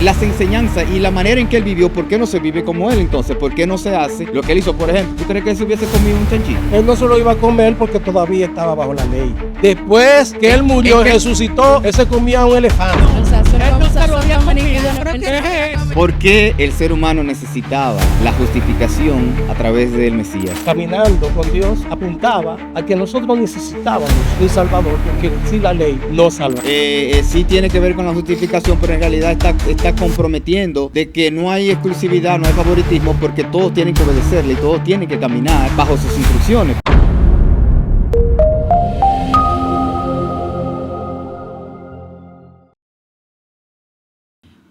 Las enseñanzas y la manera en que él vivió, ¿por qué no se vive como él entonces? ¿Por qué no se hace lo que él hizo? Por ejemplo, ¿tú crees que él se hubiese comido un chanchito? Él no se lo iba a comer porque todavía estaba bajo la ley. Después que él murió y resucitó, él se comía un elefante. ¿Por qué el ser humano necesitaba la justificación a través del Mesías? Caminando con Dios apuntaba a que nosotros necesitábamos un Salvador, porque si la ley no salva. Sí tiene que ver con la justificación, pero en realidad está comprometiendo de que no hay exclusividad, no hay favoritismo, porque todos tienen que obedecerle y todos tienen que caminar bajo sus instrucciones.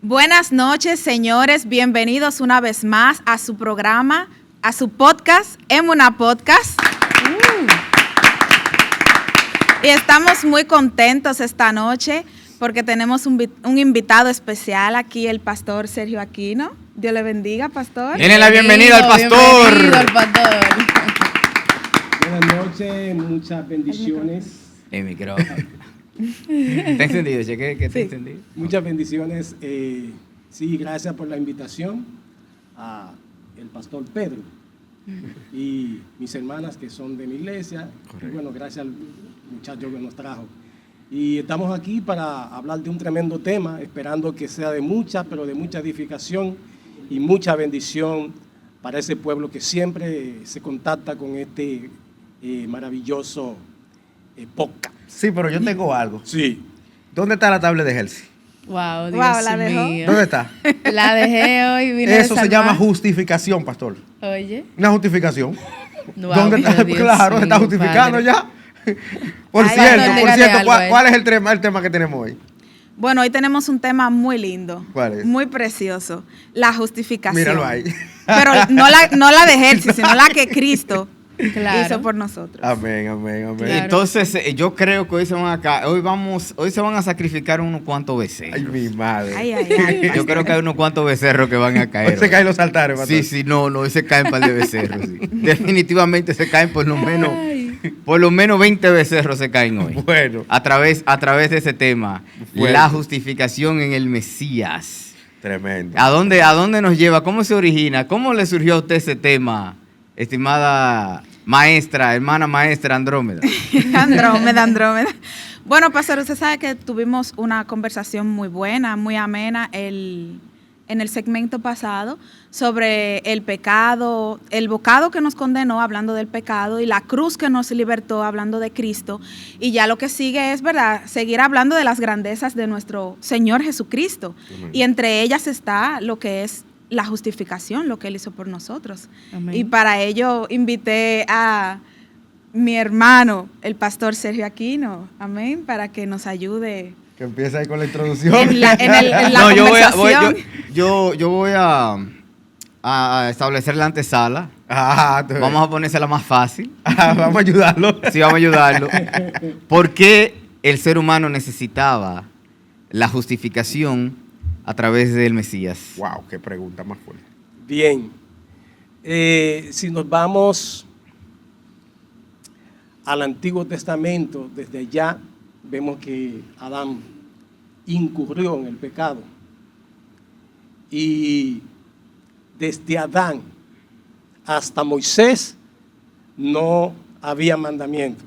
Buenas noches, señores. Bienvenidos una vez más a su programa, a su podcast, Emuna Podcast. Y estamos muy contentos esta noche porque tenemos un invitado especial aquí, el pastor Sergio Aquino. Dios le bendiga, pastor. Denle la bienvenida al pastor. Bienvenido al pastor. Buenas noches, muchas bendiciones. El micrófono. ¿Está encendido, Cheque? ¿Que está encendido? Muchas bendiciones. Sí, gracias por la invitación a el pastor Pedro y mis hermanas que son de mi iglesia. Y bueno, gracias al muchacho que nos trajo. Y estamos aquí para hablar de un tremendo tema, esperando que sea de mucha, pero de mucha edificación y mucha bendición para ese pueblo que siempre se contacta con este maravilloso podcast. Sí, pero yo tengo algo. Sí. ¿Dónde está la tabla de Helsi? Wow, Dios ¿la dejó? mío. ¿Dónde está? La dejé hoy. Vine Eso de se San llama Juan. justificación, pastor. Oye. Una justificación. Wow, ¿Dónde está? Dios Claro, mío, se está justificando padre. ya. Por Ay, cierto, no, por dígale cierto, algo a él. ¿cuál es el tema que tenemos hoy? Bueno, hoy tenemos un tema muy lindo. ¿Cuál es? Muy precioso. La justificación. Míralo ahí. Pero no la de Helsi, sino la que Cristo Claro. hizo por nosotros. Amén, amén, amén. Claro. Entonces, yo creo que hoy se van a sacrificar unos cuantos becerros. Ay, mi madre. Ay, ay, ay. Yo creo que hay unos cuantos becerros que van a caer. Hoy se caen los altares, pastor. Sí, no, hoy se caen un par de becerros. Sí. Definitivamente se caen por lo menos 20 becerros se caen hoy. Bueno. A través de ese tema, Fuerte. la justificación en el Mesías. Tremendo. ¿A dónde nos lleva? ¿Cómo se origina? ¿Cómo le surgió a usted ese tema, estimada maestra, hermana maestra Andrómeda? Andrómeda. Bueno, pastor, usted sabe que tuvimos una conversación muy buena, muy amena en el segmento pasado sobre el pecado, el bocado que nos condenó hablando del pecado y la cruz que nos libertó hablando de Cristo. Y ya lo que sigue es, ¿verdad?, seguir hablando de las grandezas de nuestro Señor Jesucristo. Amén. Y entre ellas está lo que es la justificación, lo que Él hizo por nosotros. Amén. Y para ello invité a mi hermano, el pastor Sergio Aquino, amén, para que nos ayude Que empieza ahí con la introducción. en la No, conversación. yo voy a establecer la antesala. Vamos a ponérsela más fácil. Vamos a ayudarlo. Sí, vamos a ayudarlo. ¿Por qué el ser humano necesitaba la justificación a través del Mesías? Wow, qué pregunta más fuerte. Bien. Si nos vamos al Antiguo Testamento, desde allá vemos que Adán incurrió en el pecado. Y desde Adán hasta Moisés no había mandamiento.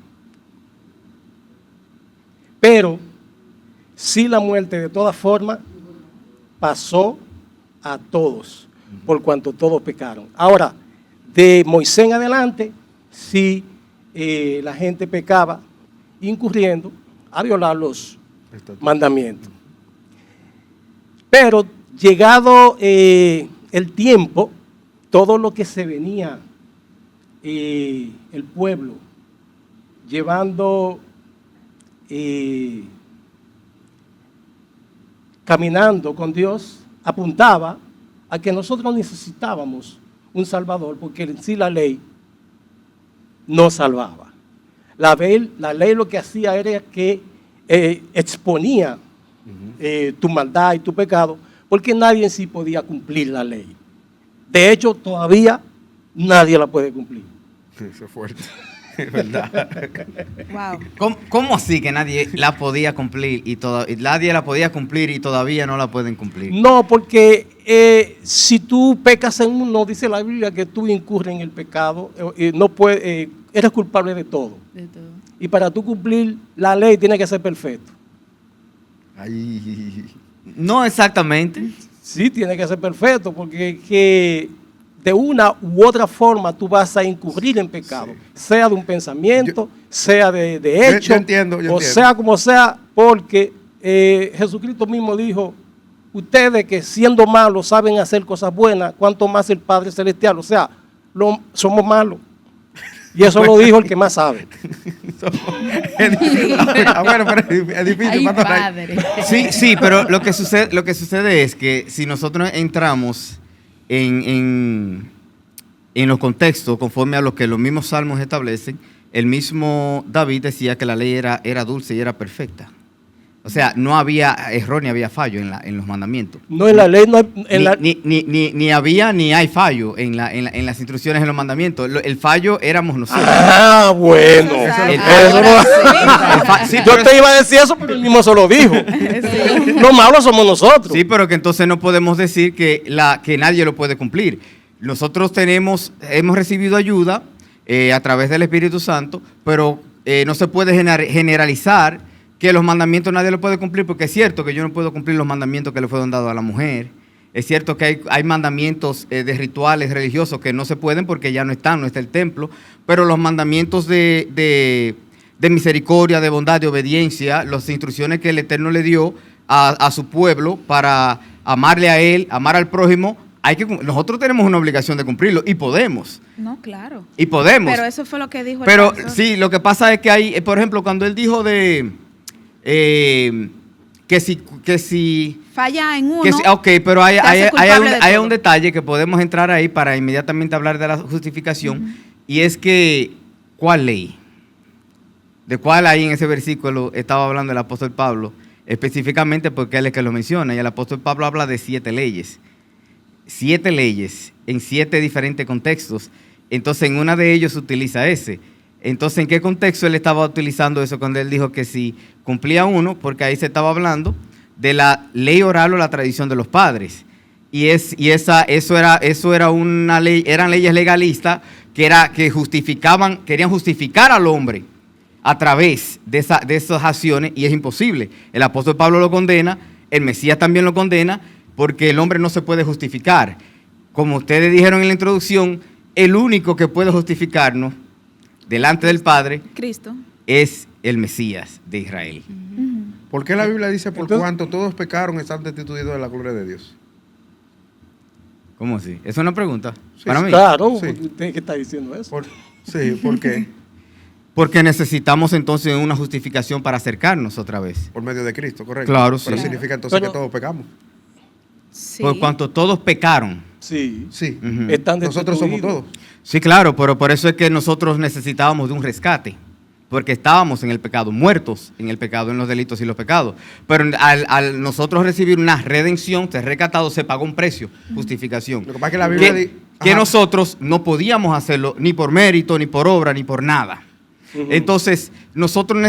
Pero sí la muerte de todas formas pasó a todos, por cuanto todos pecaron. Ahora, de Moisés en adelante, sí la gente pecaba, incurriendo a violar los mandamientos. Pero llegado el tiempo, todo lo que se venía el pueblo llevando, caminando con Dios, apuntaba a que nosotros necesitábamos un Salvador, porque en sí la ley no salvaba. La ley lo que hacía era que exponía tu maldad y tu pecado, porque nadie en sí podía cumplir la ley. De hecho, todavía nadie la puede cumplir. Eso es fuerte. Es verdad. Wow. ¿Cómo así que nadie la podía cumplir y nadie la podía cumplir y todavía no la pueden cumplir? No, porque si tú pecas en uno, dice la Biblia que tú incurres en el pecado, no puedes, eres culpable de todo. De todo. Y para tú cumplir la ley tiene que ser perfecto. Ay. No exactamente. Sí, tiene que ser perfecto, porque que de una u otra forma tú vas a incurrir en pecado, sea de un pensamiento, sea de hecho, yo entiendo. sea como sea, porque Jesucristo mismo dijo, ustedes que siendo malos saben hacer cosas buenas, cuanto más el Padre Celestial, o sea, somos malos. Y eso lo dijo el que más sabe. Bueno, pero es difícil. Ay, pastor. padre. Sí, pero lo que sucede es que si nosotros entramos en los contextos, conforme a lo que los mismos salmos establecen, el mismo David decía que la ley era dulce y era perfecta. O sea, no había error ni había fallo en los mandamientos. No en la ley, no hay, Ni había ni hay fallo en las instrucciones en los mandamientos. El fallo éramos nosotros. Ah, bueno. Exacto. Sí, Yo pero- te iba a decir eso, pero él mismo se lo dijo. Los malos somos nosotros. Sí, pero que entonces no podemos decir que nadie lo puede cumplir. Nosotros hemos recibido ayuda a través del Espíritu Santo, pero no se puede generalizar que los mandamientos nadie lo puede cumplir, porque es cierto que yo no puedo cumplir los mandamientos que le fueron dados a la mujer. Es cierto que hay mandamientos de rituales religiosos que no se pueden porque ya no está el templo, pero los mandamientos de misericordia, de bondad, de obediencia, las instrucciones que el Eterno le dio a su pueblo para amarle a él, amar al prójimo, nosotros tenemos una obligación de cumplirlo y podemos. No, claro. Y podemos. Pero eso fue lo que dijo el Pero pastor. sí, lo que pasa es que hay, por ejemplo, cuando él dijo que si Falla en uno. ok, pero te hace culpable de hay todo. un detalle que podemos entrar ahí para inmediatamente hablar de la justificación, y es que, ¿cuál ley? ¿De cuál ahí en ese versículo estaba hablando el apóstol Pablo? Específicamente porque él es que lo menciona, y el apóstol Pablo habla de 7 leyes. 7 leyes en 7 diferentes contextos. Entonces, en una de ellos se utiliza ese. Entonces, ¿en qué contexto él estaba utilizando eso cuando él dijo que si cumplía uno? Porque ahí se estaba hablando de la ley oral o la tradición de los padres. Eso era una ley, eran leyes legalistas querían justificar al hombre a través de esas acciones, y es imposible. El apóstol Pablo lo condena, el Mesías también lo condena, porque el hombre no se puede justificar. Como ustedes dijeron en la introducción, el único que puede justificarnos delante del Padre Cristo. es el Mesías de Israel. ¿Por qué la Biblia dice, por Entonces- cuanto todos pecaron, están destituidos de la gloria de Dios? ¿Cómo así? ¿Es una pregunta? Sí, Para mí. Claro, Sí. ¿usted qué está diciendo eso? Sí, ¿por qué? Porque necesitamos entonces una justificación para acercarnos otra vez. Por medio de Cristo, correcto. Claro, Pero sí. significa entonces Pero- que todos pecamos. Sí. Por cuanto todos pecaron. Sí. Sí. Ujú. Están Nosotros somos destituidos. todos. Sí, claro, pero por eso es que nosotros necesitábamos de un rescate, porque estábamos en el pecado, muertos en el pecado, en los delitos y los pecados. Pero al nosotros recibir una redención, ser rescatado, se pagó un precio, justificación. Lo que pasa es que la Biblia Que Ajá. nosotros no podíamos hacerlo ni por mérito, ni por obra, ni por nada. Ujú. Entonces, nosotros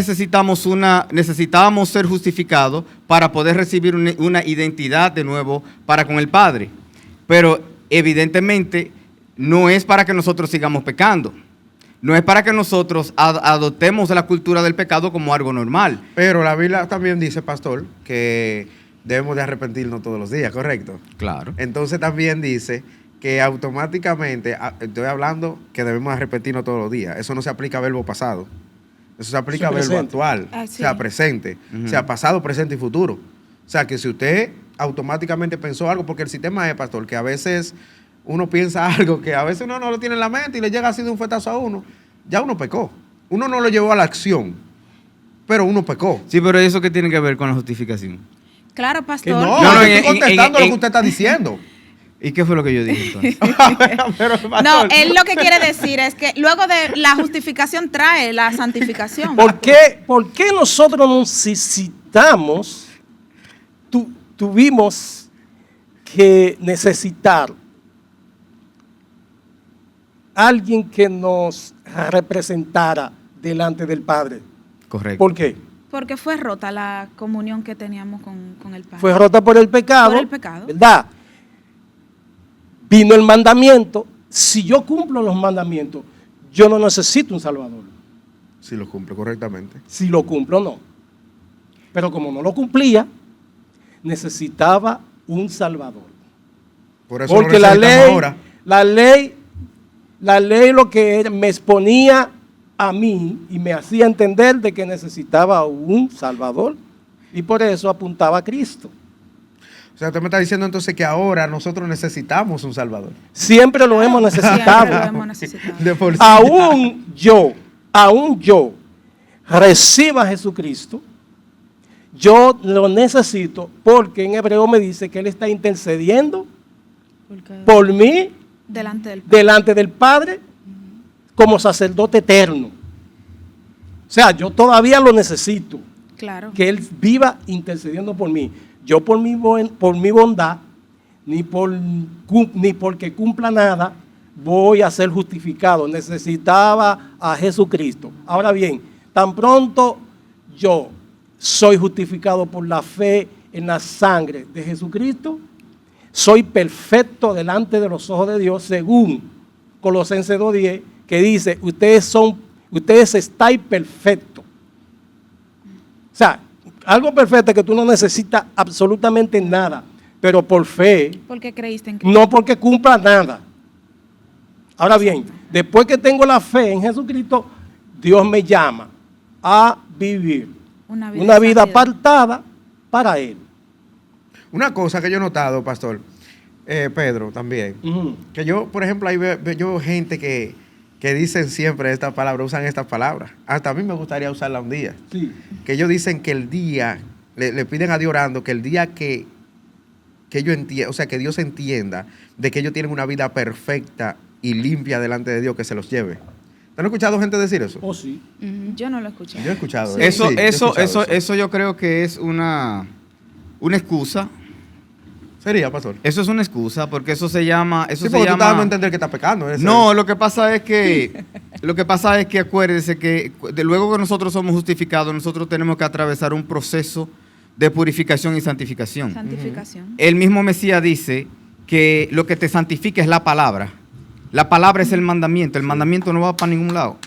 necesitábamos ser justificados para poder recibir una identidad de nuevo para con el Padre. Pero evidentemente no es para que nosotros sigamos pecando. No es para que nosotros adoptemos la cultura del pecado como algo normal. Pero la Biblia también dice, pastor, que debemos de arrepentirnos todos los días, ¿correcto? Claro. Entonces también dice que automáticamente, estoy hablando que debemos arrepentirnos todos los días. Eso no se aplica a verbo pasado. Eso se aplica a Eso es verbo presente. actual, Ah, sí. sea presente, Ujú. sea pasado, presente y futuro. O sea, que si usted automáticamente pensó algo, porque el sistema es, pastor, que a veces uno piensa algo que a veces uno no lo tiene en la mente y le llega así de un fuetazo a uno, ya uno pecó. Uno no lo llevó a la acción, pero uno pecó. Sí, pero ¿eso qué tiene que ver con la justificación? Claro, Que pastor. no, No, yo en- estoy contestando en- lo que usted está diciendo. ¿Y qué fue lo que yo dije entonces? Pero, No, pastor, él lo que quiere decir es que luego de la justificación trae la santificación. ¿Por qué nosotros necesitamos, tuvimos que necesitar alguien que nos representara delante del Padre. Correcto. ¿Por qué? Porque fue rota la comunión que teníamos con el Padre. Fue rota por el pecado. Por el pecado. ¿Verdad? Vino el mandamiento. Si yo cumplo los mandamientos, yo no necesito un Salvador. Si lo cumple correctamente. Si lo cumplo, no. Pero como no lo cumplía, necesitaba un Salvador. Por eso Porque lo necesitamos ahora. la ley lo que era, me exponía a mí y me hacía entender de que necesitaba un Salvador. Y por eso apuntaba a Cristo. O sea, usted me está diciendo entonces que ahora nosotros necesitamos un Salvador. Siempre lo hemos Siempre necesitado. lo hemos necesitado. De por sí. Aún yo reciba a Jesucristo, yo lo necesito porque en hebreo me dice que Él está intercediendo por mí Delante del Padre. delante del Padre como sacerdote eterno. O sea, yo todavía lo necesito, Claro. que Él viva intercediendo por mí. Yo por mi bondad, ni porque cumpla nada, voy a ser justificado. Necesitaba a Jesucristo. Ahora bien, tan pronto yo soy justificado por la fe en la sangre de Jesucristo, soy perfecto delante de los ojos de Dios, según Colosenses 2:10, que dice, ustedes estáis perfectos. O sea, algo perfecto es que tú no necesitas absolutamente nada, pero por fe, Porque creíste en Cristo. no porque cumpla nada. Ahora bien, después que tengo la fe en Jesucristo, Dios me llama a vivir una vida de santidad. apartada para Él. Una cosa que yo he notado, pastor, Pedro también, Ujú. que yo, por ejemplo, ahí veo gente que dicen siempre esta palabra, usan estas palabras. Hasta a mí me gustaría usarla un día. Sí. Que ellos dicen que el día, le piden a Dios orando, que el día que ellos entiendan, o sea, que Dios entienda de que ellos tienen una vida perfecta y limpia delante de Dios, que se los lleve. ¿Te han escuchado gente decir eso? Oh, sí. Yo no lo escuché. Yo he escuchado Eso, sí, yo he escuchado eso yo creo que es una excusa. Sería, pastor. Eso es una excusa, porque eso se llama. Eso Sí, se porque tú estás dando a llama. entender que está pecando. ese. No, lo que pasa es que acuérdese que luego que nosotros somos justificados, nosotros tenemos que atravesar un proceso de purificación y santificación. Santificación. El mismo Mesías dice que lo que te santifica es la palabra. La palabra es el mandamiento. El mandamiento no va para ningún lado.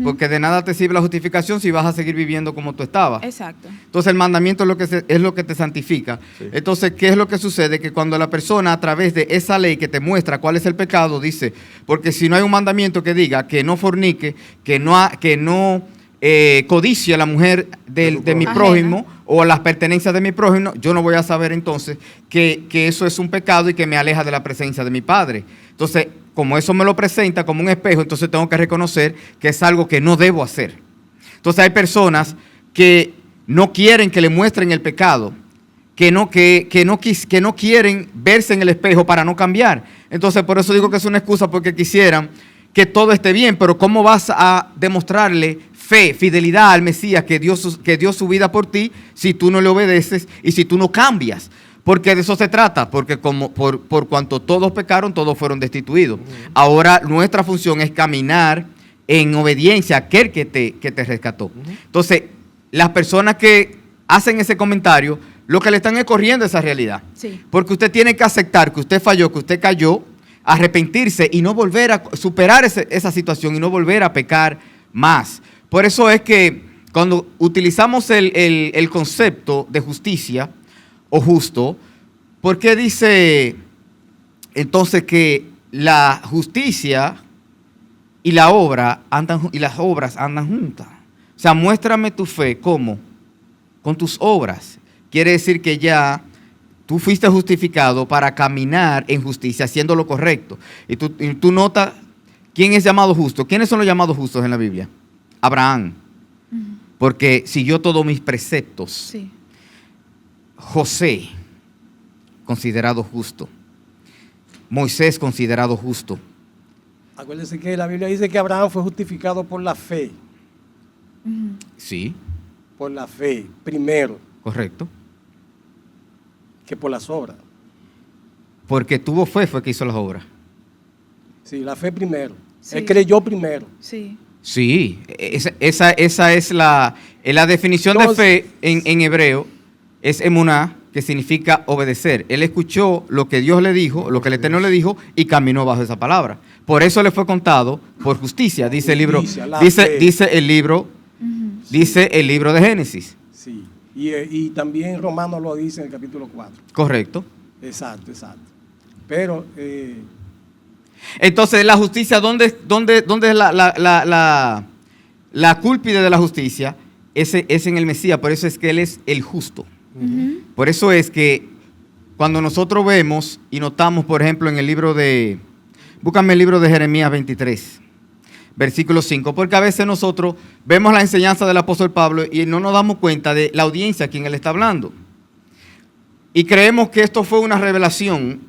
Porque de nada te sirve la justificación si vas a seguir viviendo como tú estabas. Exacto. Entonces el mandamiento es lo que te santifica. Sí. Entonces, ¿qué es lo que sucede? Que cuando la persona a través de esa ley que te muestra cuál es el pecado, dice, porque si no hay un mandamiento que diga que no fornique, que no codicie a la mujer de mi Ajena. prójimo o las pertenencias de mi prójimo, yo no voy a saber entonces que eso es un pecado y que me aleja de la presencia de mi Padre. Entonces, como eso me lo presenta como un espejo, entonces tengo que reconocer que es algo que no debo hacer. Entonces hay personas que no quieren que le muestren el pecado, que no quieren verse en el espejo para no cambiar. Entonces por eso digo que es una excusa, porque quisieran que todo esté bien, pero ¿cómo vas a demostrarle fe, fidelidad al Mesías que dio su vida por ti si tú no le obedeces y si tú no cambias? Porque de eso se trata, porque por cuanto todos pecaron, todos fueron destituidos. Ahora nuestra función es caminar en obediencia a aquel que te rescató. Entonces, las personas que hacen ese comentario, lo que le están es corriendo esa realidad. Sí. Porque usted tiene que aceptar que usted falló, que usted cayó, arrepentirse y no volver a superar esa situación y no volver a pecar más. Por eso es que cuando utilizamos el concepto de justicia o justo, ¿por qué dice entonces que la justicia y las obras andan juntas? O sea, muéstrame tu fe, ¿cómo? Con tus obras. Quiere decir que ya tú fuiste justificado para caminar en justicia, haciendo lo correcto. Y tú notas, ¿quién es llamado justo? ¿Quiénes son los llamados justos en la Biblia? Abraham, porque siguió todos mis preceptos. Sí. José, considerado justo. Moisés, considerado justo. Acuérdense que la Biblia dice que Abraham fue justificado por la fe. Sí, Por la fe, primero, correcto. que por las obras. Porque tuvo fe fue que hizo las obras. Sí, la fe primero. Sí. Él creyó primero. Sí. Sí, esa es la definición de Entonces- fe en hebreo, es emuná, que significa obedecer. Él escuchó lo que Dios le dijo, lo que el Eterno le dijo, y caminó bajo esa palabra. Por eso le fue contado por justicia, dice el libro, Justicia, la dice fe. el libro, dice el libro de Génesis. Sí. Y también Romanos lo dice en el capítulo 4. Correcto. Exacto. Pero Entonces, la justicia, ¿dónde es la cúlpide de la justicia? Es en el Mesías, por eso es que Él es el justo. Por eso es que cuando nosotros vemos y notamos, por ejemplo, en el libro búscame el libro de Jeremías 23, versículo 5, porque a veces nosotros vemos la enseñanza del apóstol Pablo y no nos damos cuenta de la audiencia a quien él está hablando. Y creemos que esto fue una revelación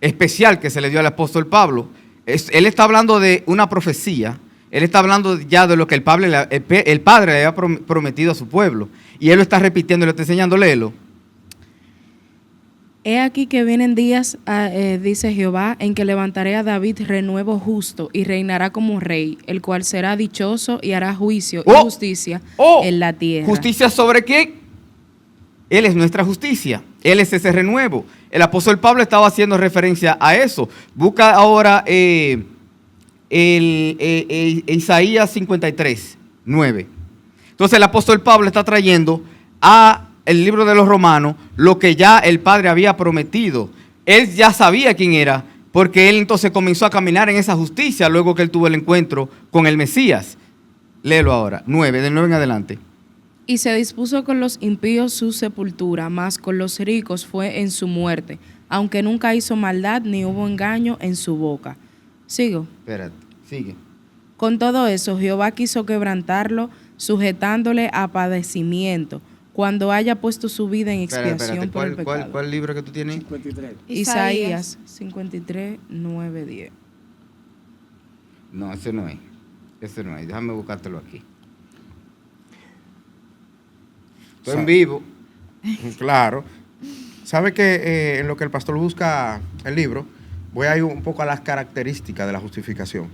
especial que se le dio al apóstol Pablo. Él está hablando de una profecía. Él está hablando ya de lo que el Padre le había prometido a su pueblo. Y él lo está repitiendo y lo está enseñando. Léelo. He aquí que vienen días, dice Jehová, en que levantaré a David renuevo justo y reinará como rey, el cual será dichoso y hará juicio y justicia en la tierra. ¿Justicia sobre qué? Él es nuestra justicia. Él es ese renuevo. El apóstol Pablo estaba haciendo referencia a eso. Busca ahora Isaías 53, 9. Entonces el apóstol Pablo está trayendo a el libro de los Romanos lo que ya el Padre había prometido. Él ya sabía quién era, porque él entonces comenzó a caminar en esa justicia luego que él tuvo el encuentro con el Mesías. Léelo ahora, 9, del 9 en adelante. Y se dispuso con los impíos su sepultura, mas con los ricos fue en su muerte, aunque nunca hizo maldad ni hubo engaño en su boca. ¿Sigo? Espérate, sigue. Con todo eso, Jehová quiso quebrantarlo, sujetándole a padecimiento, cuando haya puesto su vida en expiación por el pecado. ¿Cuál libro que tú tienes? 53. Isaías 53, 9, 10. No, ese no es. Ese no es. Déjame buscártelo aquí. Estoy en vivo. Claro. ¿Sabe que en lo que el pastor busca el libro, voy a ir un poco a las características de la justificación?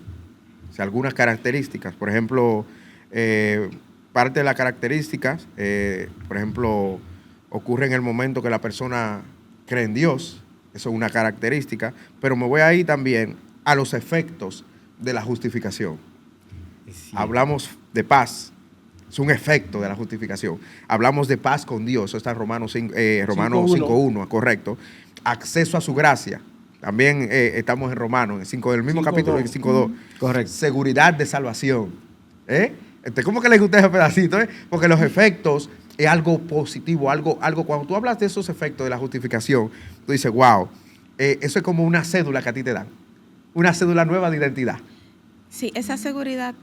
O sea, algunas características. Por ejemplo, parte de las características, por ejemplo, ocurre en el momento que la persona cree en Dios. Eso es una característica. Pero me voy a ir también a los efectos de la justificación. Sí. Hablamos de paz. Es un efecto de la justificación. Hablamos de paz con Dios. Eso está en Romanos 5.1, correcto. Acceso a su gracia. También estamos en Romanos, en el mismo 5.2. capítulo, en 5.2. Correcto. Seguridad de salvación. ¿Cómo que le gusta ese pedacito? Porque los efectos es algo positivo, algo. Cuando tú hablas de esos efectos de la justificación, tú dices, wow, eso es como una cédula que a ti te dan. Una cédula nueva de identidad. Sí, esa seguridad,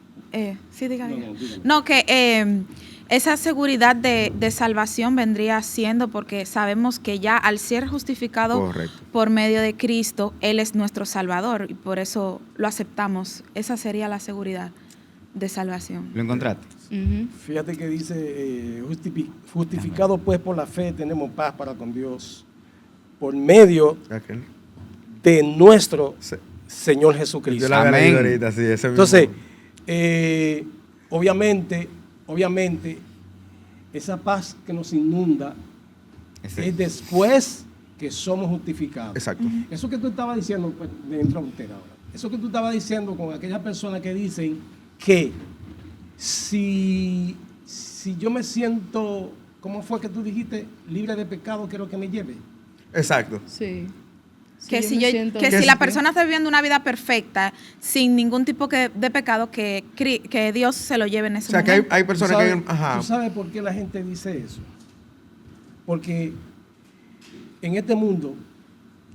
sí, diga. dígame. No, que esa seguridad de salvación vendría siendo porque sabemos que ya al ser justificado Correcto. por medio de Cristo, Él es nuestro Salvador y por eso lo aceptamos. Esa sería la seguridad de salvación. ¿Lo encontraste? Ujú. Fíjate que dice, justificado pues por la fe tenemos paz para con Dios por medio Aquel. de nuestro Sí. Señor Yo Jesucristo. la había Amén. leído ahorita, sí, ese mismo. Entonces, obviamente, esa paz que nos inunda Ese. es después que somos justificados. Exacto. Eso que tú estabas diciendo, pues, dentro de usted ahora, eso que tú estabas diciendo con aquellas personas que dicen que si yo me siento, ¿cómo fue que tú dijiste? Libre de pecado, quiero que me lleve. Exacto. Sí. Que yo si, me yo- siento- que que si si- la persona está viviendo una vida perfecta, sin ningún tipo de pecado, que Dios se lo lleve en ese O sea, que momento. hay personas ¿Tú que... sabes, Ajá. ¿Tú sabes por qué la gente dice eso? Porque en este mundo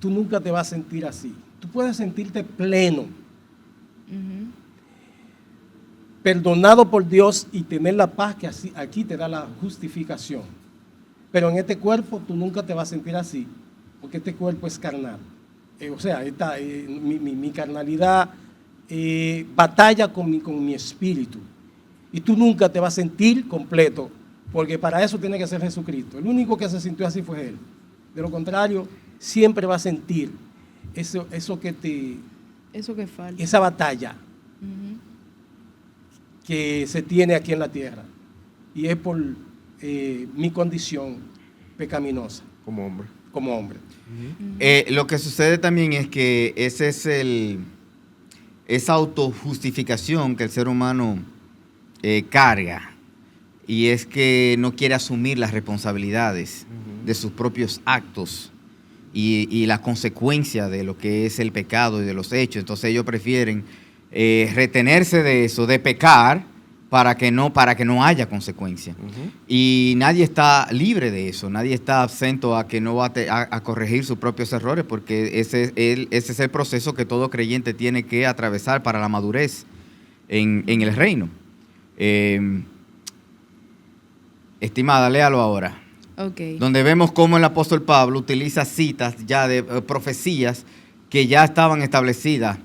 tú nunca te vas a sentir así. Tú puedes sentirte pleno, Ujú. perdonado por Dios y tener la paz que aquí te da la justificación. Pero en este cuerpo tú nunca te vas a sentir así, porque este cuerpo es carnal. O sea, mi carnalidad batalla con mi espíritu. Y tú nunca te vas a sentir completo, porque para eso tiene que ser Jesucristo. El único que se sintió así fue Él. De lo contrario, siempre vas a sentir eso que Eso que falta. esa batalla que se tiene aquí en la tierra. Y es por mi condición pecaminosa Como hombre. como hombre. Lo que sucede también es que esa autojustificación que el ser humano carga, y es que no quiere asumir las responsabilidades de sus propios actos y la consecuencia de lo que es el pecado y de los hechos. Entonces ellos prefieren retenerse de eso, de pecar, para que no haya consecuencia. Y nadie está libre de eso, nadie está absento a que no va a corregir sus propios errores, porque ese es el proceso que todo creyente tiene que atravesar para la madurez en el reino. Estimada, léalo ahora. Ok. Donde vemos cómo el apóstol Pablo utiliza citas ya de profecías que ya estaban establecidas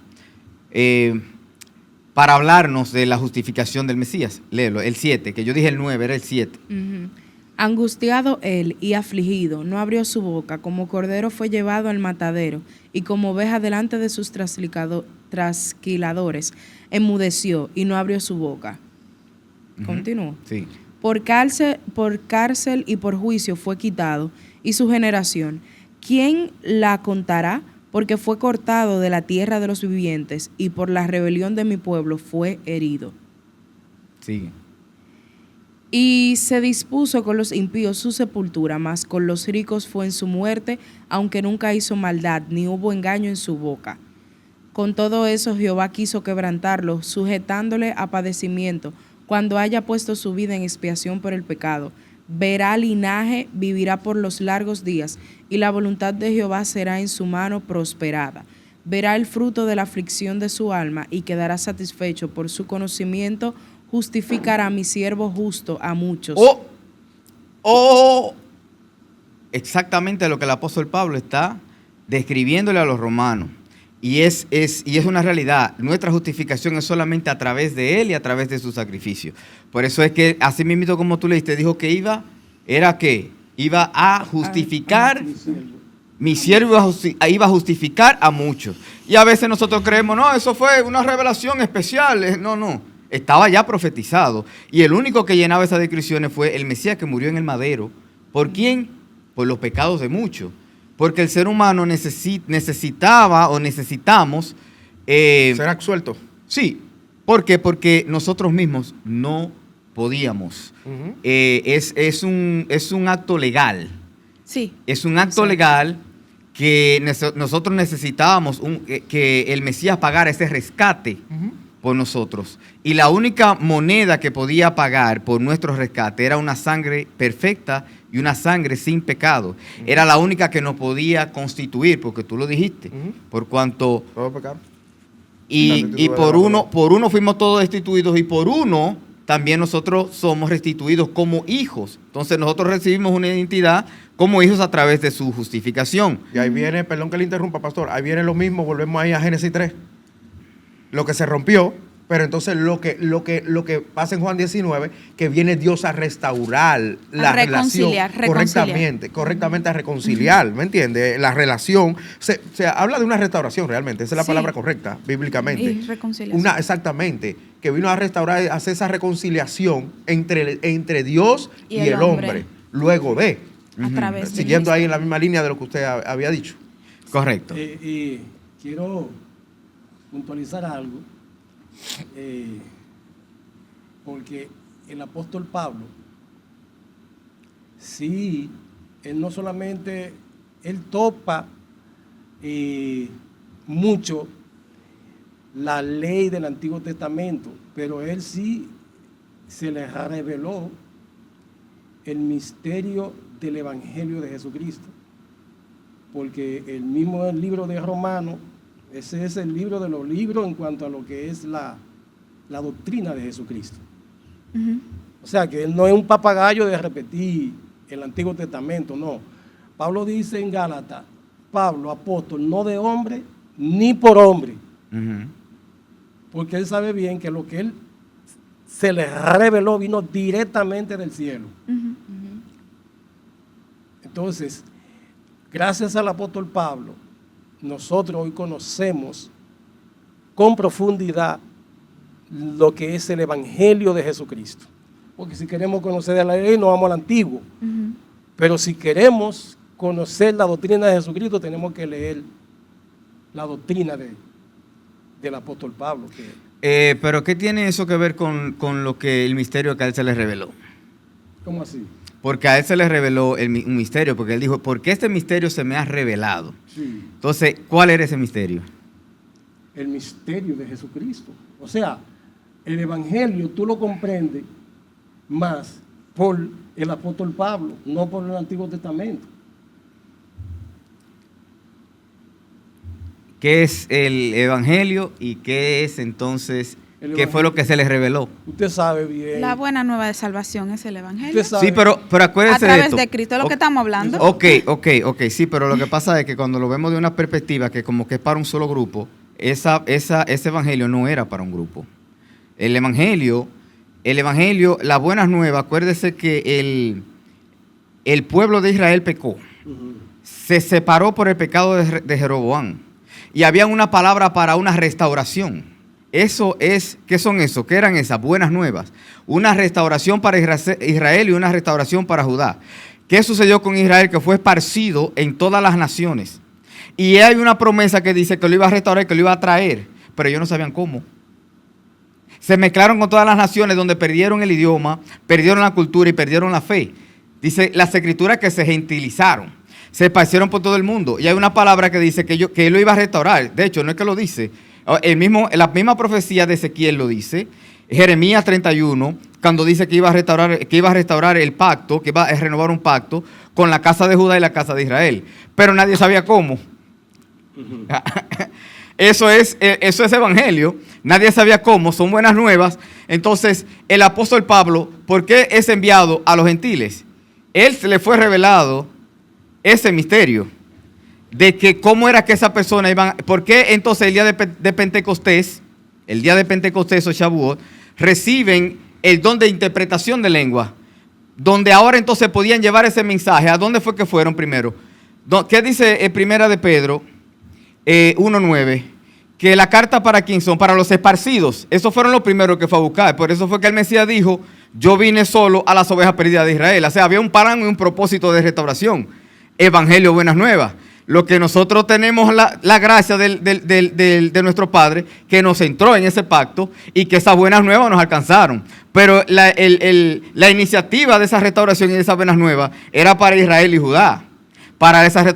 para hablarnos de la justificación del Mesías. Léelo, el 7, que yo dije el 9, era el 7. Angustiado él y afligido, no abrió su boca, como cordero fue llevado al matadero, y como oveja delante de sus trasquiladores, enmudeció y no abrió su boca. Continúo. Sí. Por cárcel y por juicio fue quitado, y su generación, ¿quién la contará? Porque fue cortado de la tierra de los vivientes, y por la rebelión de mi pueblo fue herido. Sigue. Y se dispuso con los impíos su sepultura, mas con los ricos fue en su muerte, aunque nunca hizo maldad, ni hubo engaño en su boca. Con todo eso Jehová quiso quebrantarlo, sujetándole a padecimiento, cuando haya puesto su vida en expiación por el pecado. Verá linaje, vivirá por los largos días, y la voluntad de Jehová será en su mano prosperada. Verá el fruto de la aflicción de su alma, y quedará satisfecho por su conocimiento. Justificará a mi siervo justo a muchos. Exactamente lo que el apóstol Pablo está describiéndole a los romanos. Y es una realidad. Nuestra justificación es solamente a través de Él y a través de su sacrificio. Por eso es que, así mismo como tú leíste, dijo que iba a justificar, mi siervo iba a justificar a muchos. Y a veces nosotros creemos, no, eso fue una revelación especial. No, estaba ya profetizado. Y el único que llenaba esas descripciones fue el Mesías que murió en el madero. ¿Por quién? Por los pecados de muchos. Porque el ser humano necesitamos ¿Ser absuelto? Sí. ¿Por qué? Porque nosotros mismos no podíamos. Es un acto legal. Sí. Es un acto legal que nosotros necesitábamos que el Mesías pagara ese rescate por nosotros. Y la única moneda que podía pagar por nuestro rescate era una sangre perfecta y una sangre sin pecado. Era la única que nos podía constituir, porque tú lo dijiste, por cuanto... Todo pecado. Y por uno fuimos todos destituidos, y por uno también nosotros somos restituidos como hijos. Entonces nosotros recibimos una identidad como hijos a través de su justificación. Y ahí viene, perdón que le interrumpa, pastor, ahí viene lo mismo, volvemos ahí a Génesis 3. Lo que se rompió, pero entonces lo que pasa en Juan 19, que viene Dios a restaurar la relación correctamente a reconciliar, ¿me entiendes? La relación, se habla de una restauración realmente, esa es la palabra correcta, bíblicamente. Y reconciliación. Exactamente, que vino a restaurar, a hacer esa reconciliación entre Dios y el hombre, luego de, a través de siguiendo Cristo. ahí en la misma línea de lo que usted había dicho. Correcto. Y quiero puntualizar algo, porque el apóstol Pablo, sí, él no solamente, él topa mucho la ley del Antiguo Testamento, pero él sí se le reveló el misterio del Evangelio de Jesucristo, porque el mismo libro de Romanos, ese es el libro de los libros en cuanto a lo que es la doctrina de Jesucristo. O sea, que él no es un papagayo de repetir el Antiguo Testamento, no. Pablo dice en Gálatas, Pablo, apóstol, no de hombre ni por hombre. Porque él sabe bien que lo que él se le reveló vino directamente del cielo. Entonces, gracias al apóstol Pablo, nosotros hoy conocemos con profundidad lo que es el Evangelio de Jesucristo. Porque si queremos conocer de la ley, no vamos al antiguo. Pero si queremos conocer la doctrina de Jesucristo, tenemos que leer la doctrina del apóstol Pablo. Pero ¿qué tiene eso que ver con lo que el misterio que a él se le reveló? ¿Cómo así? Porque a él se le reveló un misterio, porque él dijo, ¿por qué este misterio se me ha revelado? Sí. Entonces, ¿cuál era ese misterio? El misterio de Jesucristo. O sea, el Evangelio tú lo comprendes más por el apóstol Pablo, no por el Antiguo Testamento. ¿Qué es el Evangelio y qué es entonces, qué fue lo que se les reveló? Usted sabe bien. La buena nueva de salvación es el Evangelio. Usted sabe. Sí, pero acuérdese A través esto. de Cristo es lo que estamos hablando. Ok, sí, pero lo que pasa es que cuando lo vemos de una perspectiva que como que es para un solo grupo, ese Evangelio no era para un grupo. El Evangelio, las buenas nuevas, acuérdese que el pueblo de Israel pecó. Se separó por el pecado de Jeroboam. Y había una palabra para una restauración. Eso es, ¿qué son eso? ¿Qué eran esas buenas nuevas? Una restauración para Israel y una restauración para Judá. ¿Qué sucedió con Israel? Que fue esparcido en todas las naciones. Y hay una promesa que dice que lo iba a restaurar, que lo iba a traer, pero ellos no sabían cómo. Se mezclaron con todas las naciones donde perdieron el idioma, perdieron la cultura y perdieron la fe. Dice las escrituras que se gentilizaron. Se esparcieron por todo el mundo. Y hay una palabra que dice que él lo iba a restaurar. De hecho, no es que lo dice. La misma profecía de Ezequiel lo dice. Jeremías 31, cuando dice que iba a restaurar el pacto, que iba a renovar un pacto con la casa de Judá y la casa de Israel. Pero nadie sabía cómo. Eso es evangelio. Nadie sabía cómo. Son buenas nuevas. Entonces, el apóstol Pablo, ¿por qué es enviado a los gentiles? Él se le fue revelado ese misterio de que cómo era que esa persona iban, por qué entonces el día de Pentecostés o Shavuot, reciben el don de interpretación de lengua, donde ahora entonces podían llevar ese mensaje. ¿A dónde fue que fueron primero? ¿Qué dice Primera de Pedro 1:9? Que la carta para quién son, para los esparcidos. Esos fueron los primeros que fue a buscar. Por eso fue que el Mesías dijo, yo vine solo a las ovejas perdidas de Israel. O sea, había un plan y un propósito de restauración. Evangelio, buenas nuevas. Lo que nosotros tenemos la gracia de nuestro Padre, que nos entró en ese pacto y que esas buenas nuevas nos alcanzaron. Pero la iniciativa de esa restauración y de esas buenas nuevas era para Israel y Judá.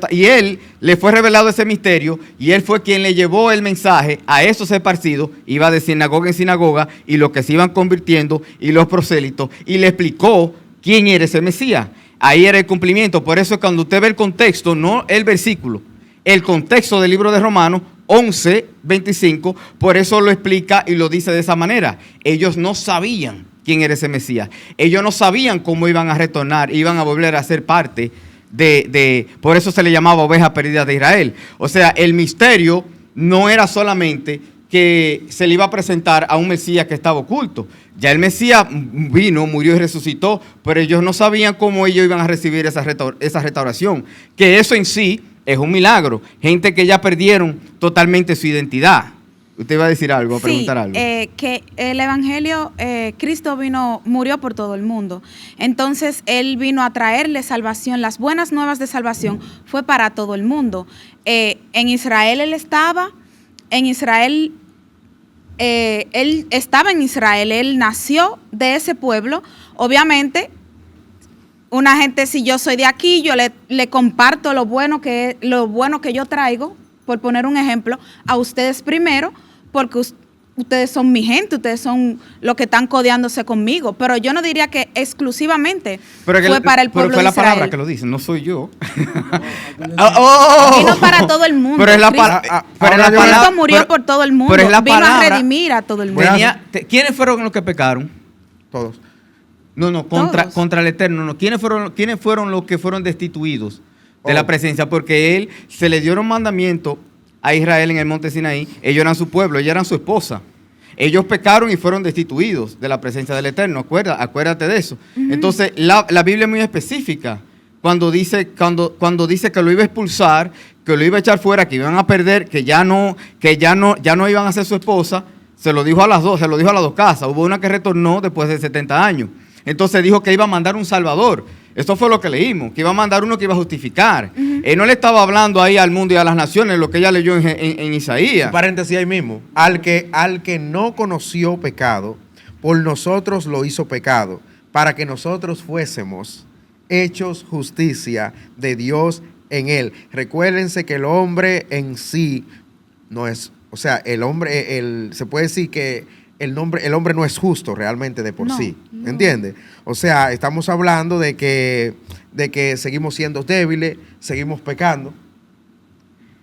Y él le fue revelado ese misterio y él fue quien le llevó el mensaje a esos esparcidos, iba de sinagoga en sinagoga y los que se iban convirtiendo y los prosélitos, y le explicó quién era ese Mesías. Ahí era el cumplimiento. Por eso cuando usted ve el contexto, no el versículo, el contexto del libro de Romanos 11:25, por eso lo explica y lo dice de esa manera. Ellos no sabían quién era ese Mesías. Ellos no sabían cómo iban a retornar, iban a volver a ser parte por eso se le llamaba oveja perdida de Israel. O sea, el misterio no era solamente que se le iba a presentar a un Mesías que estaba oculto. Ya el Mesías vino, murió y resucitó, pero ellos no sabían cómo ellos iban a recibir esa restauración. Que eso en sí es un milagro. Gente que ya perdieron totalmente su identidad. Usted iba a decir algo, a preguntar algo. Que el Evangelio, Cristo murió por todo el mundo. Entonces, Él vino a traerle salvación. Las buenas nuevas de salvación fue para todo el mundo. En Israel Él estaba en Israel. Él estaba en Israel, Él nació de ese pueblo. Obviamente, una gente, si yo soy de aquí, yo le comparto lo bueno que yo traigo, por poner un ejemplo, a ustedes primero, porque ustedes son mi gente, ustedes son los que están codeándose conmigo, pero yo no diría que exclusivamente fue para el pueblo de Israel. Pero fue la palabra que lo dice, no soy yo. Vino para todo el mundo. Pero es la palabra. Cristo murió por todo el mundo. Pero es la vino palabra, a redimir a todo el mundo. ¿Quiénes fueron los que pecaron? Todos. No, contra el Eterno. No. ¿Quiénes fueron los que fueron destituidos de la presencia? Porque él se le dieron mandamiento a Israel en el monte Sinaí. Ellos eran su pueblo, ella eran su esposa. Ellos pecaron y fueron destituidos de la presencia del Eterno. Acuérdate de eso. Entonces, la Biblia es muy específica. Cuando dice que lo iba a expulsar, que lo iba a echar fuera, que iban a perder, que ya no iban a ser su esposa, se lo dijo a las dos casas. Hubo una que retornó después de 70 años. Entonces dijo que iba a mandar un Salvador. Esto fue lo que leímos, que iba a mandar uno que iba a justificar. Él no le estaba hablando ahí al mundo y a las naciones, lo que ella leyó en Isaías. Un paréntesis ahí mismo. Al que no conoció pecado, por nosotros lo hizo pecado, para que nosotros fuésemos hechos justicia de Dios en él. Recuérdense que el hombre en sí no es, o sea, el hombre, se puede decir que el hombre no es justo realmente de por sí, ¿entiendes? O sea, estamos hablando de que seguimos siendo débiles, seguimos pecando,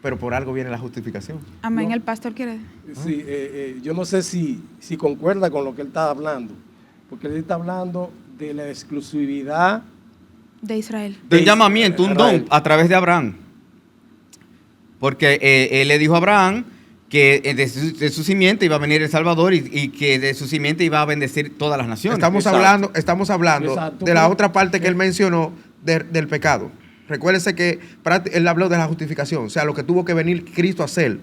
pero por algo viene la justificación. Amén. No. El pastor quiere. Sí, yo no sé si concuerda con lo que él está hablando, porque él está hablando de la exclusividad De Israel. Del llamamiento, un Israel. don a través de Abraham. Porque él le dijo a Abraham que de su simiente iba a venir el Salvador y que de su simiente iba a bendecir todas las naciones. Estamos hablando Exacto. de la otra parte que él mencionó del pecado. Recuérdese que él habló de la justificación, o sea, lo que tuvo que venir Cristo a hacer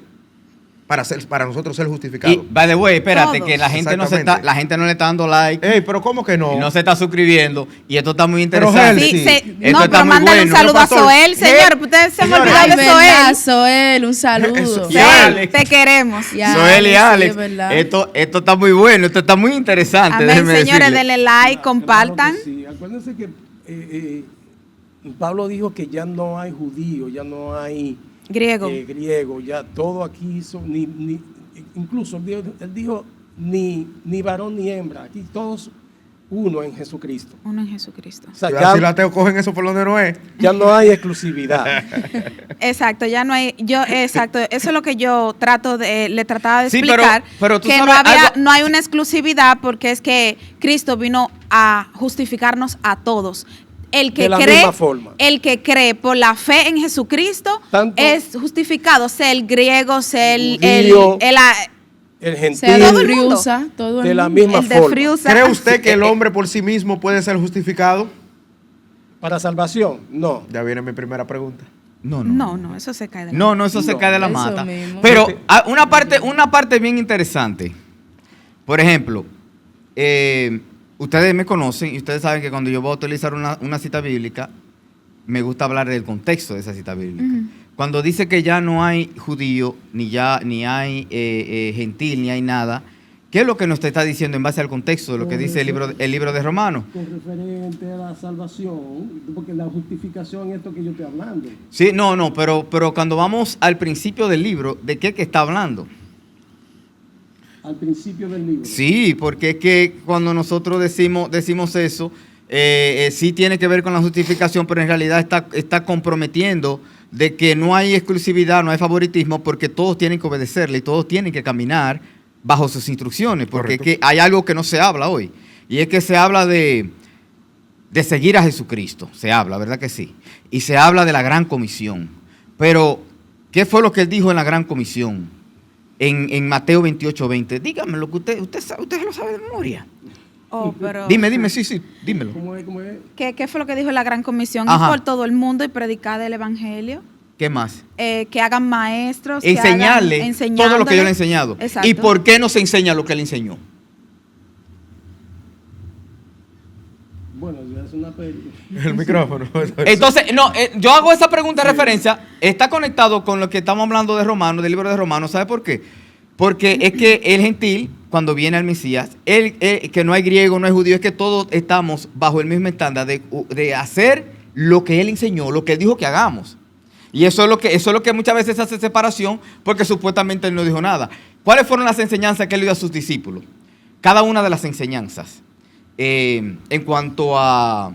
para nosotros ser justificados. Y, by the way, espérate, Todos. que la gente Exactamente. la gente no le está dando like, Ey, pero ¿cómo que no? y no se está suscribiendo, y esto está muy Pero, interesante. Helsi, Esto No, está pero muy mándale un bueno. saludo a Pastor, Soel, señor. Ustedes se me señores. olvidaron Ay, de verdad, Soel. Soel, un saludo. Eso- Y Soel, Alex. te queremos. Ya, Soel y sí, Alex, es verdad. esto está muy bueno, esto está muy interesante. Amén, déjenme señores, decirle. denle like, compartan. Claro que sí. Acuérdense que Pablo dijo que ya no hay judío, ya no hay Griego. griego, ya todo aquí son, incluso él dijo ni varón ni hembra, aquí todos uno en Jesucristo. Uno en Jesucristo. O sea, Cuidado si los ateos cogen eso por donde no es. ya no hay exclusividad. Exacto, ya no hay, exacto, eso es lo que yo le trataba de Sí, explicar, pero tú que sabes algo- no hay una exclusividad porque es que Cristo vino a justificarnos a todos. El que De la cree, misma forma. el que cree por la fe en Jesucristo Tanto- es justificado, sea el griego, sea el Judío, el El Sea gentil de todo el mundo. Friusa, todo el de la mundo. misma el de forma. Friusa. ¿Cree usted que el hombre por sí mismo puede ser justificado? Para salvación, no. Ya viene mi primera pregunta. No, eso se cae de la No, eso se No, cae de la eso mata. mismo. Pero una parte bien interesante. Por ejemplo, ustedes me conocen y ustedes saben que cuando yo voy a utilizar una cita bíblica, me gusta hablar del contexto de esa cita bíblica. Cuando dice que ya no hay judío, ni hay gentil, ni hay nada, ¿qué es lo que nos está diciendo en base al contexto de lo que dice el libro de Romanos? Con referente a la salvación, porque la justificación es esto que yo estoy hablando. Sí, no, pero cuando vamos al principio del libro, ¿de qué que está hablando? Al principio del libro. Sí, porque es que cuando nosotros decimos eso, sí tiene que ver con la justificación, pero en realidad está comprometiendo de que no hay exclusividad, no hay favoritismo, porque todos tienen que obedecerle y todos tienen que caminar bajo sus instrucciones, porque es que hay algo que no se habla hoy, y es que se habla de seguir a Jesucristo, se habla, ¿verdad que sí? Y se habla de la gran comisión, pero ¿qué fue lo que él dijo en la gran comisión? En Mateo 28:20, dígame lo que usted lo sabe de memoria. Oh, pero Dime, sí, dímelo. ¿Cómo es? ¿Qué fue lo que dijo la gran comisión? Ajá. Ir por todo el mundo y predicar el evangelio. ¿Qué más? Que hagan maestros. Enseñarle todo lo que yo le he enseñado. Exacto. ¿Y por qué no se enseña lo que él enseñó? Bueno, ya es una El micrófono. Entonces, yo hago esa pregunta de referencia, está conectado con lo que estamos hablando de Romanos, del libro de Romanos, ¿sabe por qué? Porque es que el gentil, cuando viene al Mesías, que no hay griego, no hay judío, es que todos estamos bajo el mismo estándar de hacer lo que él enseñó, lo que él dijo que hagamos. Y eso es lo que muchas veces hace separación, porque supuestamente él no dijo nada. ¿Cuáles fueron las enseñanzas que él dio a sus discípulos? Cada una de las enseñanzas. En cuanto a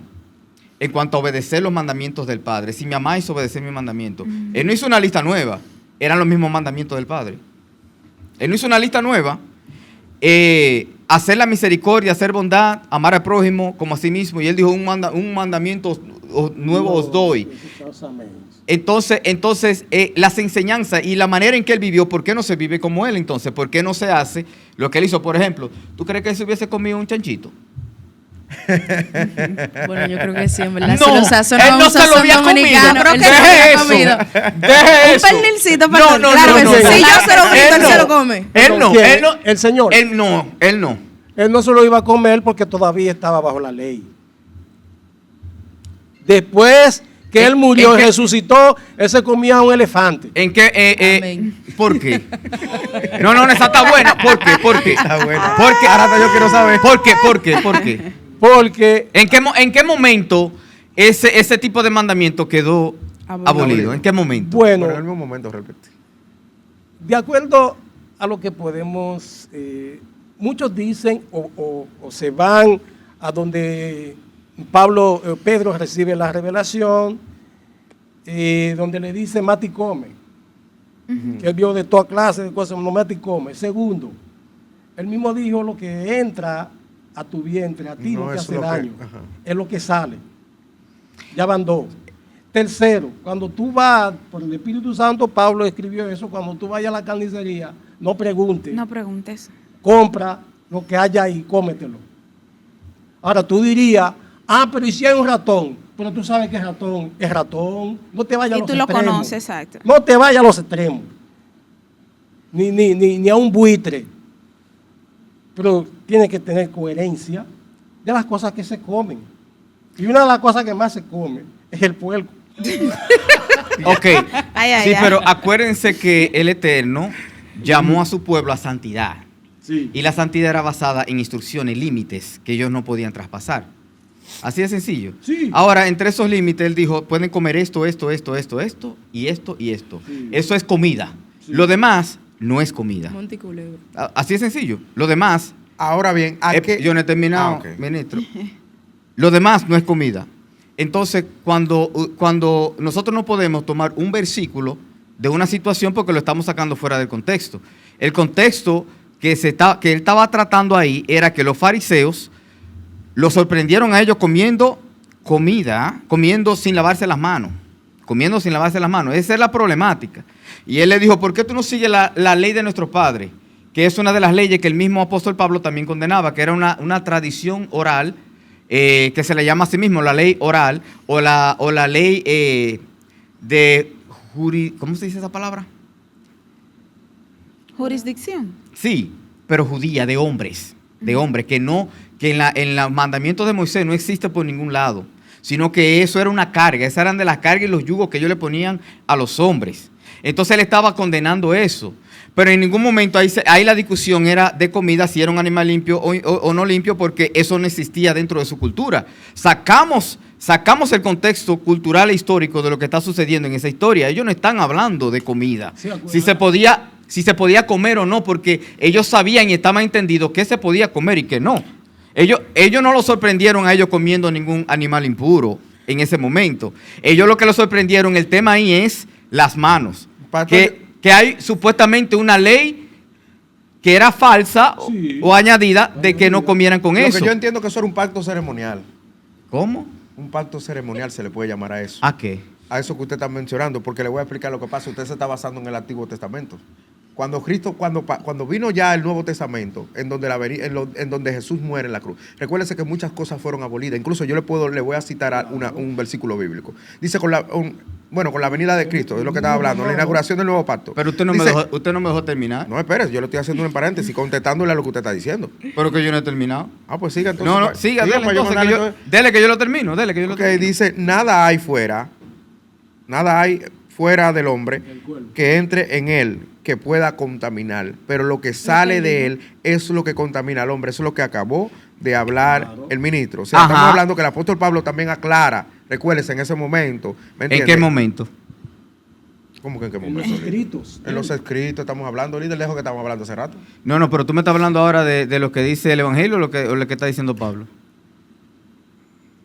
obedecer los mandamientos del Padre. Si me amáis, obedeced mis mandamientos. Él no hizo una lista nueva, eran los mismos mandamientos del Padre. Él no hizo una lista nueva. Hacer la misericordia, hacer bondad, amar al prójimo como a sí mismo. Y él dijo, un mandamiento nuevo os doy. Entonces las enseñanzas y la manera en que él vivió, ¿por qué no se vive como él entonces? ¿Por qué no se hace lo que él hizo? Por ejemplo, ¿tú crees que él se hubiese comido un chanchito? Bueno, yo creo que sí, en verdad. No, Si lo sazona él no un se lo sazón había comido. dominicano, él se lo Deje había eso. comido. Deje Un eso. pernilcito, No, perdón. no, Claro no, que no, sí. no. Si yo se lo brindo, él no. se lo come. Él no, ¿Quién? él no. El Señor. Él no, él no. Él no se lo iba a comer porque todavía estaba bajo la ley. Después que él murió ¿En y qué? resucitó, él se comía un elefante. ¿En qué? Amén. ¿Por qué? No, no, esa está buena. ¿Por qué? ¿Por qué? Está bueno. Porque, Ahora yo quiero saber. ¿Por qué? ¿Por qué? ¿Por qué? Porque ¿En qué momento ese tipo de mandamiento quedó abolido? ¿En qué momento? bueno, Bueno, en el mismo momento, repite. de acuerdo a lo que podemos, muchos dicen o se van a donde Pedro recibe la revelación, donde le dice mati come, que él vio de toda clase de cosas, no mati come. Segundo, él mismo dijo lo que entra a tu vientre, a ti No no te es hace lo que- daño, ajá. es lo que sale. Ya van dos. Tercero, cuando tú vas, por el Espíritu Santo, Pablo escribió eso, cuando tú vayas a la carnicería, no preguntes, No preguntes. compra lo que haya ahí, cómetelo. Ahora tú dirías, pero ¿y si hay un ratón? Pero tú sabes que es ratón, no te vayas a Y los tú lo extremos. conoces, exacto. No te vayas a los extremos, ni a un buitre, pero tienes que tener coherencia de las cosas que se comen. Y una de las cosas que más se come es el puerco. Ok. Ay, ay, Sí, ay. pero acuérdense que el Eterno llamó a su pueblo a santidad. Sí. Y la santidad era basada en instrucciones, límites que ellos no podían traspasar. Así de sencillo. Sí. Ahora, entre esos límites, él dijo, pueden comer esto, esto, esto, esto, esto, y esto, y esto. Sí. Eso es comida. Sí. Lo demás no es comida. Monticulebro. Así de sencillo. Lo demás, Ahora bien, ¿a qué? yo no he terminado, Ah, ok. ministro. Lo demás no es comida. Entonces, cuando nosotros no podemos tomar un versículo de una situación porque lo estamos sacando fuera del contexto. El contexto que él estaba tratando ahí era que los fariseos lo sorprendieron a ellos comiendo comida, comiendo sin lavarse las manos. Comiendo sin lavarse las manos. Esa es la problemática. Y él le dijo, ¿por qué tú no sigues la ley de nuestros padres? Que es una de las leyes que el mismo apóstol Pablo también condenaba, que era una tradición oral, que se le llama a sí mismo la ley oral, o la ley de ¿cómo se dice esa palabra? Jurisdicción. Sí, pero judía, de hombres, que en los mandamientos de Moisés no existe por ningún lado, sino que eso era una carga, esas eran de las cargas y los yugos que ellos le ponían a los hombres. Entonces él estaba condenando eso, pero en ningún momento ahí la discusión era de comida, si era un animal limpio o no limpio, porque eso no existía dentro de su cultura. Sacamos el contexto cultural e histórico de lo que está sucediendo en esa historia. Ellos no están hablando de comida, Sí, acuerdo. si se podía comer o no, porque ellos sabían y estaban entendidos que se podía comer y que no. Ellos no lo sorprendieron a ellos comiendo ningún animal impuro en ese momento. Ellos lo que lo sorprendieron, el tema ahí es las manos. Pastor, Que hay supuestamente una ley que era falsa Sí. o añadida de que no comieran con lo eso. que yo entiendo que eso era un pacto ceremonial. ¿Cómo? Un pacto ceremonial se le puede llamar a eso. ¿A qué? A eso que usted está mencionando, porque le voy a explicar lo que pasa. Usted se está basando en el Antiguo Testamento. Cuando vino ya el Nuevo Testamento, en donde Jesús muere en la cruz, recuérdese que muchas cosas fueron abolidas. Incluso yo le voy a citar un versículo bíblico. Dice, con la venida de Cristo, es lo que estaba hablando, la inauguración del Nuevo Pacto. Pero usted no me dejó terminar. No, espere, yo le estoy haciendo un paréntesis, contestándole a lo que usted está diciendo. Pero que yo no he terminado. Ah, pues siga entonces. No, siga, dele, para yo entonces, mandarle que entonces. dele que yo lo termino, Ok, dice, nada hay fuera del hombre El cuerpo. que entre en él, que pueda contaminar, pero lo que sale de él es lo que contamina al hombre. Eso es lo que acabó de hablar Claro. el ministro. O sea, Ajá. estamos hablando que el apóstol Pablo también aclara, recuérdese en ese momento. ¿Me ¿En entiende? qué momento? ¿Cómo que en qué En los momento? escritos. En los escritos estamos hablando, líder, lejos que estamos hablando hace rato. No, pero tú me estás hablando ahora de lo que dice el Evangelio o lo que está diciendo Pablo.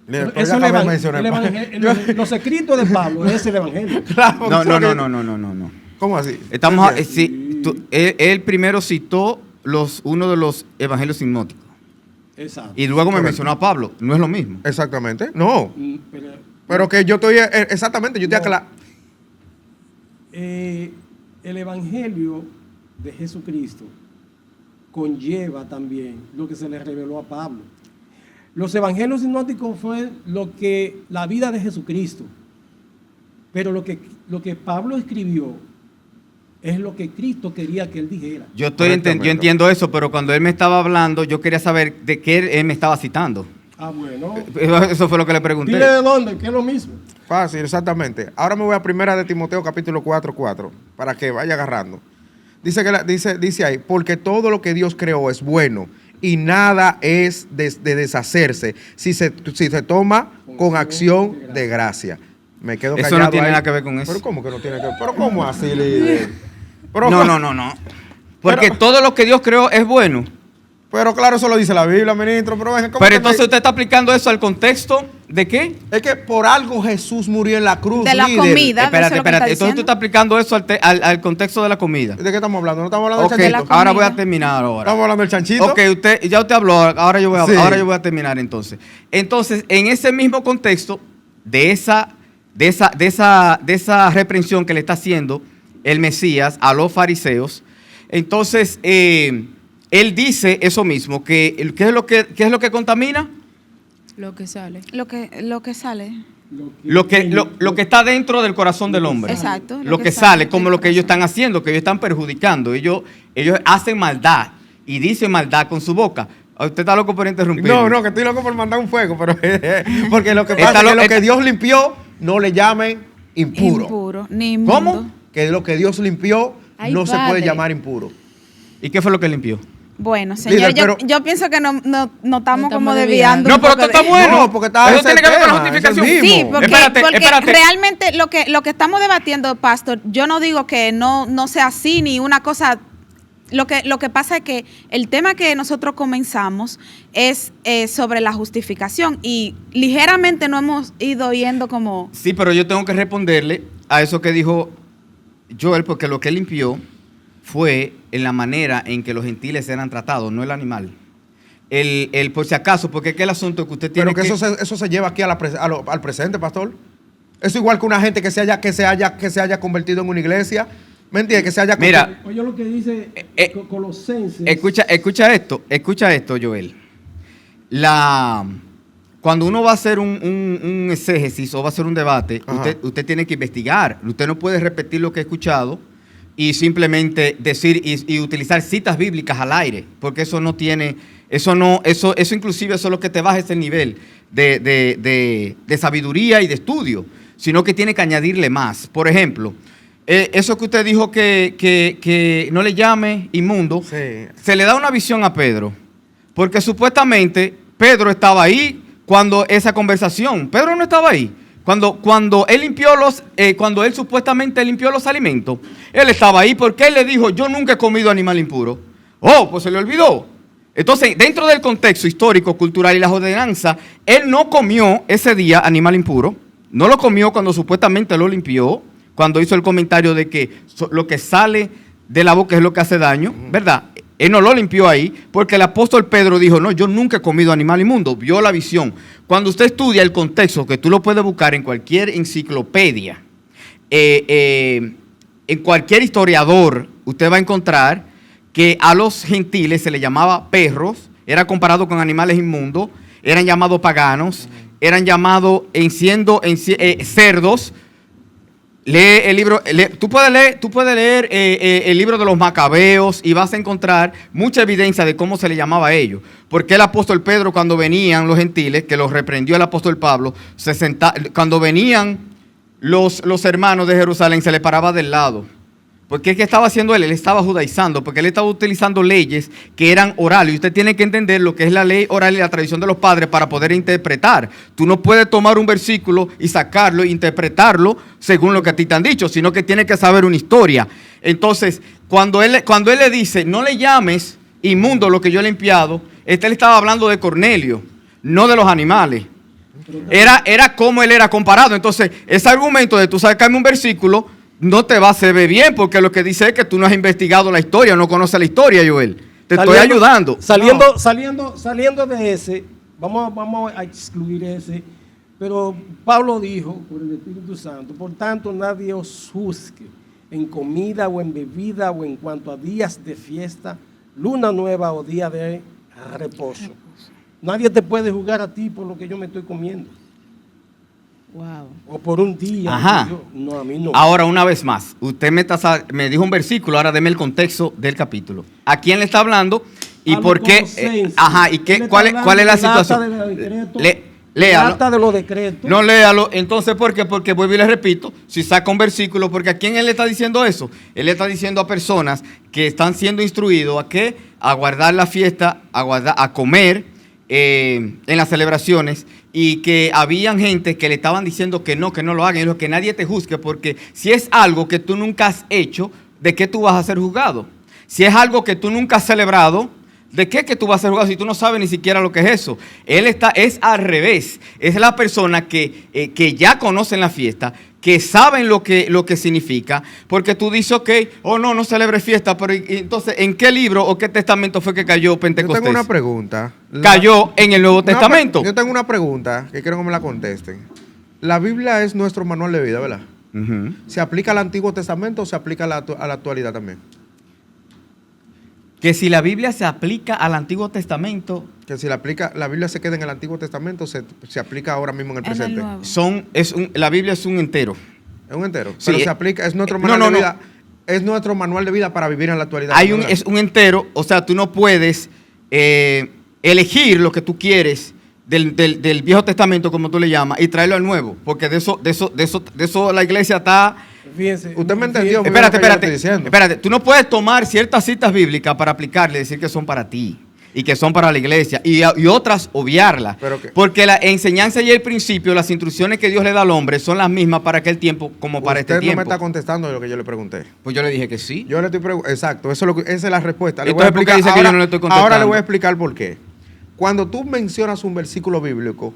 Líder, pero Eso ya es acabo de mencionar. los escritos de Pablo es el evangelio. Claro, No. porque- ¿Cómo así? Estamos, ¿Qué decía? él primero citó uno de los evangelios sinóticos Exacto. y luego me Correcto. mencionó a Pablo. No es lo mismo. Exactamente. No, Pero, pero que yo estoy, exactamente, yo estoy No. aclarando. el evangelio de Jesucristo conlleva también lo que se le reveló a Pablo. Los evangelios sinópticos fue la vida de Jesucristo. Pero lo que Pablo escribió es lo que Cristo quería que él dijera. Yo entiendo eso, pero cuando él me estaba hablando, yo quería saber de qué él me estaba citando. Ah, bueno. Eso fue lo que le pregunté. Dile de dónde, que es lo mismo. Fácil, exactamente. Ahora me voy a 1 de Timoteo capítulo 4:4 para que vaya agarrando. Dice ahí, porque todo lo que Dios creó es bueno y nada es de deshacerse si se toma con acción de gracia. Me quedo callado. Eso no tiene ahí. nada que ver con eso. Pero ¿cómo que no tiene que ver? Pero ¿cómo así, líder? Pero, No. Porque todo lo que Dios creó es bueno. Pero claro, eso lo dice la Biblia, ministro. Pero, venga, ¿cómo Pero que entonces usted está aplicando eso al contexto ¿de qué? Es que por algo Jesús murió en la cruz, De la líder. comida. Espérate. está Entonces diciendo. tú estás aplicando eso al contexto de la comida. ¿De qué estamos hablando? ¿No estamos hablando Ok, del chanchito? la ahora voy a comida. terminar ahora. ¿Estamos hablando del chanchito? Ok, ya usted habló, ahora yo Sí. voy a terminar entonces. Entonces, en ese mismo contexto de esa reprensión que le está haciendo el Mesías a los fariseos, entonces él dice eso mismo, que ¿qué es lo que contamina? Lo que sale. Lo que sale. Lo que está dentro del corazón del hombre. Exacto. Lo que sale, como lo que ellos están haciendo, que ellos están perjudicando. Ellos hacen maldad y dicen maldad con su boca. Usted está loco por interrumpir. No, que estoy loco por mandar un fuego, pero porque lo que pasa Está es que lo- lo que Dios limpió, no le llamen impuro. Impuro. Ni ¿Cómo? inmundo. Que lo que Dios limpió, Ay, no se padre. puede llamar impuro. ¿Y qué fue lo que limpió? Bueno, señor, Líder, pero- yo pienso que no estamos estamos como desviando. desviando. No, un pero poco esto está de- bueno. No, porque está Eso ese tiene que ver con la tema, es el justificación. mismo. Sí, porque, Espérate. realmente lo que estamos debatiendo, pastor, yo no digo que no sea así ni una cosa. Lo que pasa es que el tema que nosotros comenzamos es sobre la justificación y ligeramente no hemos ido yendo como... Sí, pero yo tengo que responderle a eso que dijo Joel, porque lo que limpió fue en la manera en que los gentiles eran tratados, no el animal. El por si acaso, porque es que el asunto que usted tiene Pero que eso se lleva aquí al presente, pastor. Eso igual que una gente que se haya convertido en una iglesia. ¿Me entiendes? Que se haya Mira, Oye lo que dice Colosenses. Escucha esto, Joel. Cuando uno va a hacer un exégesis o va a hacer un debate, Ajá. usted tiene que investigar. Usted no puede repetir lo que ha escuchado y simplemente decir y utilizar citas bíblicas al aire, porque eso no tiene, eso inclusive eso es lo que te baja ese nivel de sabiduría y de estudio, sino que tiene que añadirle más. Por ejemplo, eso que usted dijo que no le llame inmundo, Sí. se le da una visión a Pedro, porque supuestamente Pedro estaba ahí cuando esa conversación, Pedro no estaba ahí. Cuando él supuestamente limpió los alimentos, él estaba ahí porque él le dijo, yo nunca he comido animal impuro. Oh, pues se le olvidó. Entonces, dentro del contexto histórico, cultural y la ordenanza, él no comió ese día animal impuro, no lo comió cuando supuestamente lo limpió, cuando hizo el comentario de que lo que sale de la boca es lo que hace daño, ¿verdad? Él no lo limpió ahí porque el apóstol Pedro dijo, no, yo nunca he comido animal inmundo, vio la visión. Cuando usted estudia el contexto, que tú lo puedes buscar en cualquier enciclopedia, en cualquier historiador, usted va a encontrar que a los gentiles se les llamaba perros, era comparado con animales inmundos, eran llamados paganos, eran llamados cerdos. Lee el libro, tú puedes leer el libro de los Macabeos y vas a encontrar mucha evidencia de cómo se le llamaba a ellos. Porque el apóstol Pedro, cuando venían los gentiles, que los reprendió el apóstol Pablo, cuando venían los hermanos de Jerusalén, se le paraba del lado. Porque ¿qué estaba haciendo él? Él estaba judaizando, porque él estaba utilizando leyes que eran orales. Y usted tiene que entender lo que es la ley oral y la tradición de los padres para poder interpretar. Tú no puedes tomar un versículo y sacarlo e interpretarlo según lo que a ti te han dicho, sino que tienes que saber una historia. Entonces, cuando él le dice, no le llames inmundo lo que yo he limpiado, él estaba hablando de Cornelio, no de los animales. Era como él era comparado. Entonces, ese argumento de tú sacarme un versículo no te va a servir bien, porque lo que dice es que tú no has investigado la historia, no conoces la historia, Joel. Te estoy ayudando. Saliendo de ese, vamos a excluir ese, pero Pablo dijo por el Espíritu Santo, por tanto nadie os juzgue en comida o en bebida o en cuanto a días de fiesta, luna nueva o día de reposo. Nadie te puede juzgar a ti por lo que yo me estoy comiendo. Wow. O por un día. Ajá. No, a mí no. Ahora, una vez más, usted me dijo un versículo, ahora deme el contexto del capítulo. ¿A quién le está hablando? ¿Y A por los qué? colosenses. Ajá, ¿y Él qué, está cuál es la hablando del acta situación? de los decretos, Léalo. el acta de los decretos. No léalo. Entonces, ¿por qué? Porque vuelvo y le repito, si saca un versículo, porque ¿a quién él le está diciendo eso? Él le está diciendo a personas que están siendo instruidos a qué, a guardar la fiesta, a comer en las celebraciones, y que habían gente que le estaban diciendo que no lo hagan, y lo que nadie te juzgue, porque si es algo que tú nunca has hecho, ¿de qué tú vas a ser juzgado? Si es algo que tú nunca has celebrado, ¿de qué que tú vas a ser juzgado si tú no sabes ni siquiera lo que es eso? Es al revés. Es la persona que ya conocen la fiesta, que saben lo que significa, porque tú dices, ok, no celebres fiesta, pero entonces, ¿en qué libro o qué testamento fue que cayó Pentecostés? Yo tengo una pregunta. Cayó en el Nuevo Testamento. Yo tengo una pregunta que quiero que me la contesten. La Biblia es nuestro manual de vida, ¿verdad? Ujú. ¿Se aplica al Antiguo Testamento o se aplica a la actualidad también? Que si la Biblia se aplica al Antiguo Testamento, Que si la Biblia se queda en el Antiguo Testamento, se aplica ahora mismo en el En el presente. nuevo. la Biblia es un entero. Es un entero. Sí, Pero se aplica, es nuestro no, manual no, de no. vida. Es nuestro manual de vida para vivir en la actualidad. ¿verdad? Es un entero, o sea, tú no puedes elegir lo que tú quieres del Viejo Testamento, como tú le llamas, y traerlo al Nuevo, porque de eso la iglesia está. Fíjense, Usted me entendió. fíjense, muy bien lo que yo le Espérate. estoy diciendo. Espérate, tú no puedes tomar ciertas citas bíblicas para aplicarle y decir que son para ti y que son para la iglesia y otras obviarlas. Pero que- Porque la enseñanza y el principio, las instrucciones que Dios le da al hombre son las mismas para aquel tiempo como para Usted este no tiempo. me está contestando de lo que yo le pregunté. Pues yo le dije que sí. Yo le estoy preguntando. Exacto, esa es la respuesta. Le Entonces, ¿por qué dice que yo no le estoy contestando? Ahora le voy a explicar por qué. Cuando tú mencionas un versículo bíblico,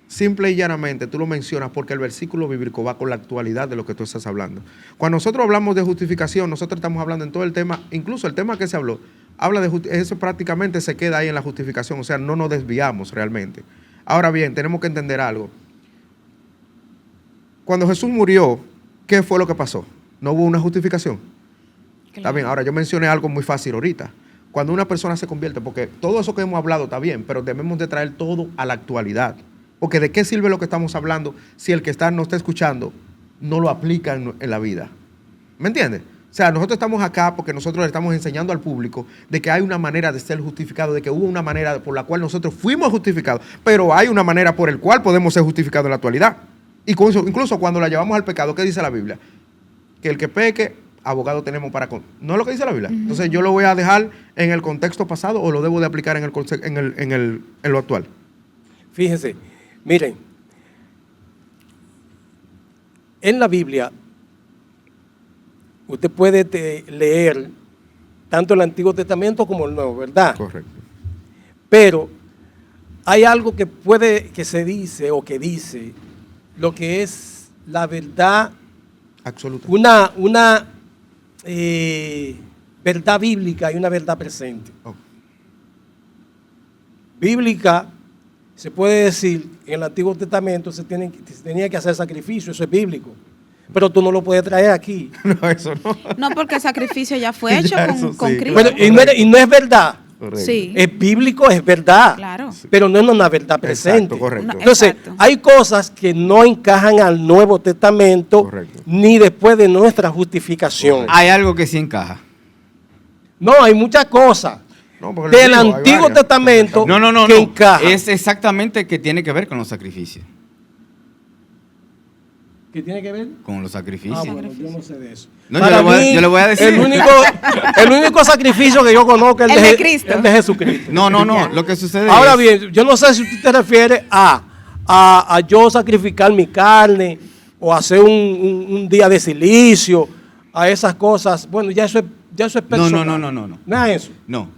simple y llanamente tú lo mencionas porque el versículo bíblico va con la actualidad de lo que tú estás hablando. Cuando nosotros hablamos de justificación, nosotros estamos hablando en todo el tema, incluso el tema que se habló, habla de eso prácticamente se queda ahí en la justificación, o sea, no nos desviamos realmente. Ahora bien, tenemos que entender algo. Cuando Jesús murió, ¿qué fue lo que pasó? ¿No hubo una justificación? Está bien, ahora yo mencioné algo muy fácil ahorita. Cuando una persona se convierte, porque todo eso que hemos hablado está bien, pero debemos de traer todo a la actualidad. Porque ¿de qué sirve lo que estamos hablando si el que no está escuchando no lo aplica en la vida? ¿Me entiendes? O sea, nosotros estamos acá porque nosotros le estamos enseñando al público de que hay una manera de ser justificado, de que hubo una manera por la cual nosotros fuimos justificados, pero hay una manera por la cual podemos ser justificados en la actualidad. Y con eso, incluso cuando la llevamos al pecado, ¿qué dice la Biblia? Que el que peque, abogado tenemos para... ¿No es lo que dice la Biblia? Entonces, ¿yo lo voy a dejar en el contexto pasado o lo debo de aplicar en lo actual? Fíjense, miren, en la Biblia usted puede leer tanto el Antiguo Testamento como el Nuevo, ¿verdad? Correcto. Pero hay algo que se dice o que dice lo que es la verdad, Absoluta. una verdad bíblica y una verdad presente. Oh. Bíblica, se puede decir, en el Antiguo Testamento se tenía que hacer sacrificio, eso es bíblico. Pero tú no lo puedes traer aquí. No, eso no. No, porque el sacrificio ya fue hecho Ya, con, eso con sí, Cristo. Bueno, y no es verdad. Correcto. Sí, Es bíblico, es verdad. claro. Pero no es una verdad presente. Exacto, correcto. Una- Entonces, Exacto. hay cosas que no encajan al Nuevo Testamento Correcto. ni después de nuestra justificación. Correcto. Hay algo que sí encaja. No, hay muchas cosas No, porque del lo digo, hay Antiguo varias. Testamento No. que encajan. Es exactamente que tiene que ver con los sacrificios. ¿Qué tiene que ver? Con los sacrificios. Ah, bueno, yo no sé de eso. No, Para mí, yo le voy a decir. El único sacrificio que yo conozco es El de Cristo. el de Jesucristo. No. Lo que sucede Ahora es. bien, yo no sé si usted te refiere a yo sacrificar mi carne o hacer un día de silicio, a esas cosas. Bueno, ya eso es personal. No. Nada de eso. No.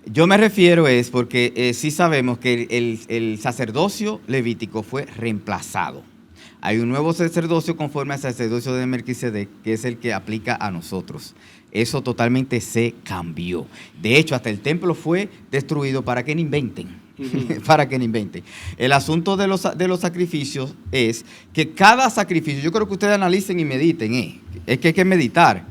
Yo me refiero es porque sí sabemos que el sacerdocio levítico fue reemplazado. Hay un nuevo sacerdocio conforme al sacerdocio de Melquisedec, que es el que aplica a nosotros. Eso totalmente se cambió. De hecho, hasta el templo fue destruido para que no inventen. Para que no inventen. El asunto de los sacrificios es que cada sacrificio, yo creo que ustedes analicen y mediten, es que hay que meditar.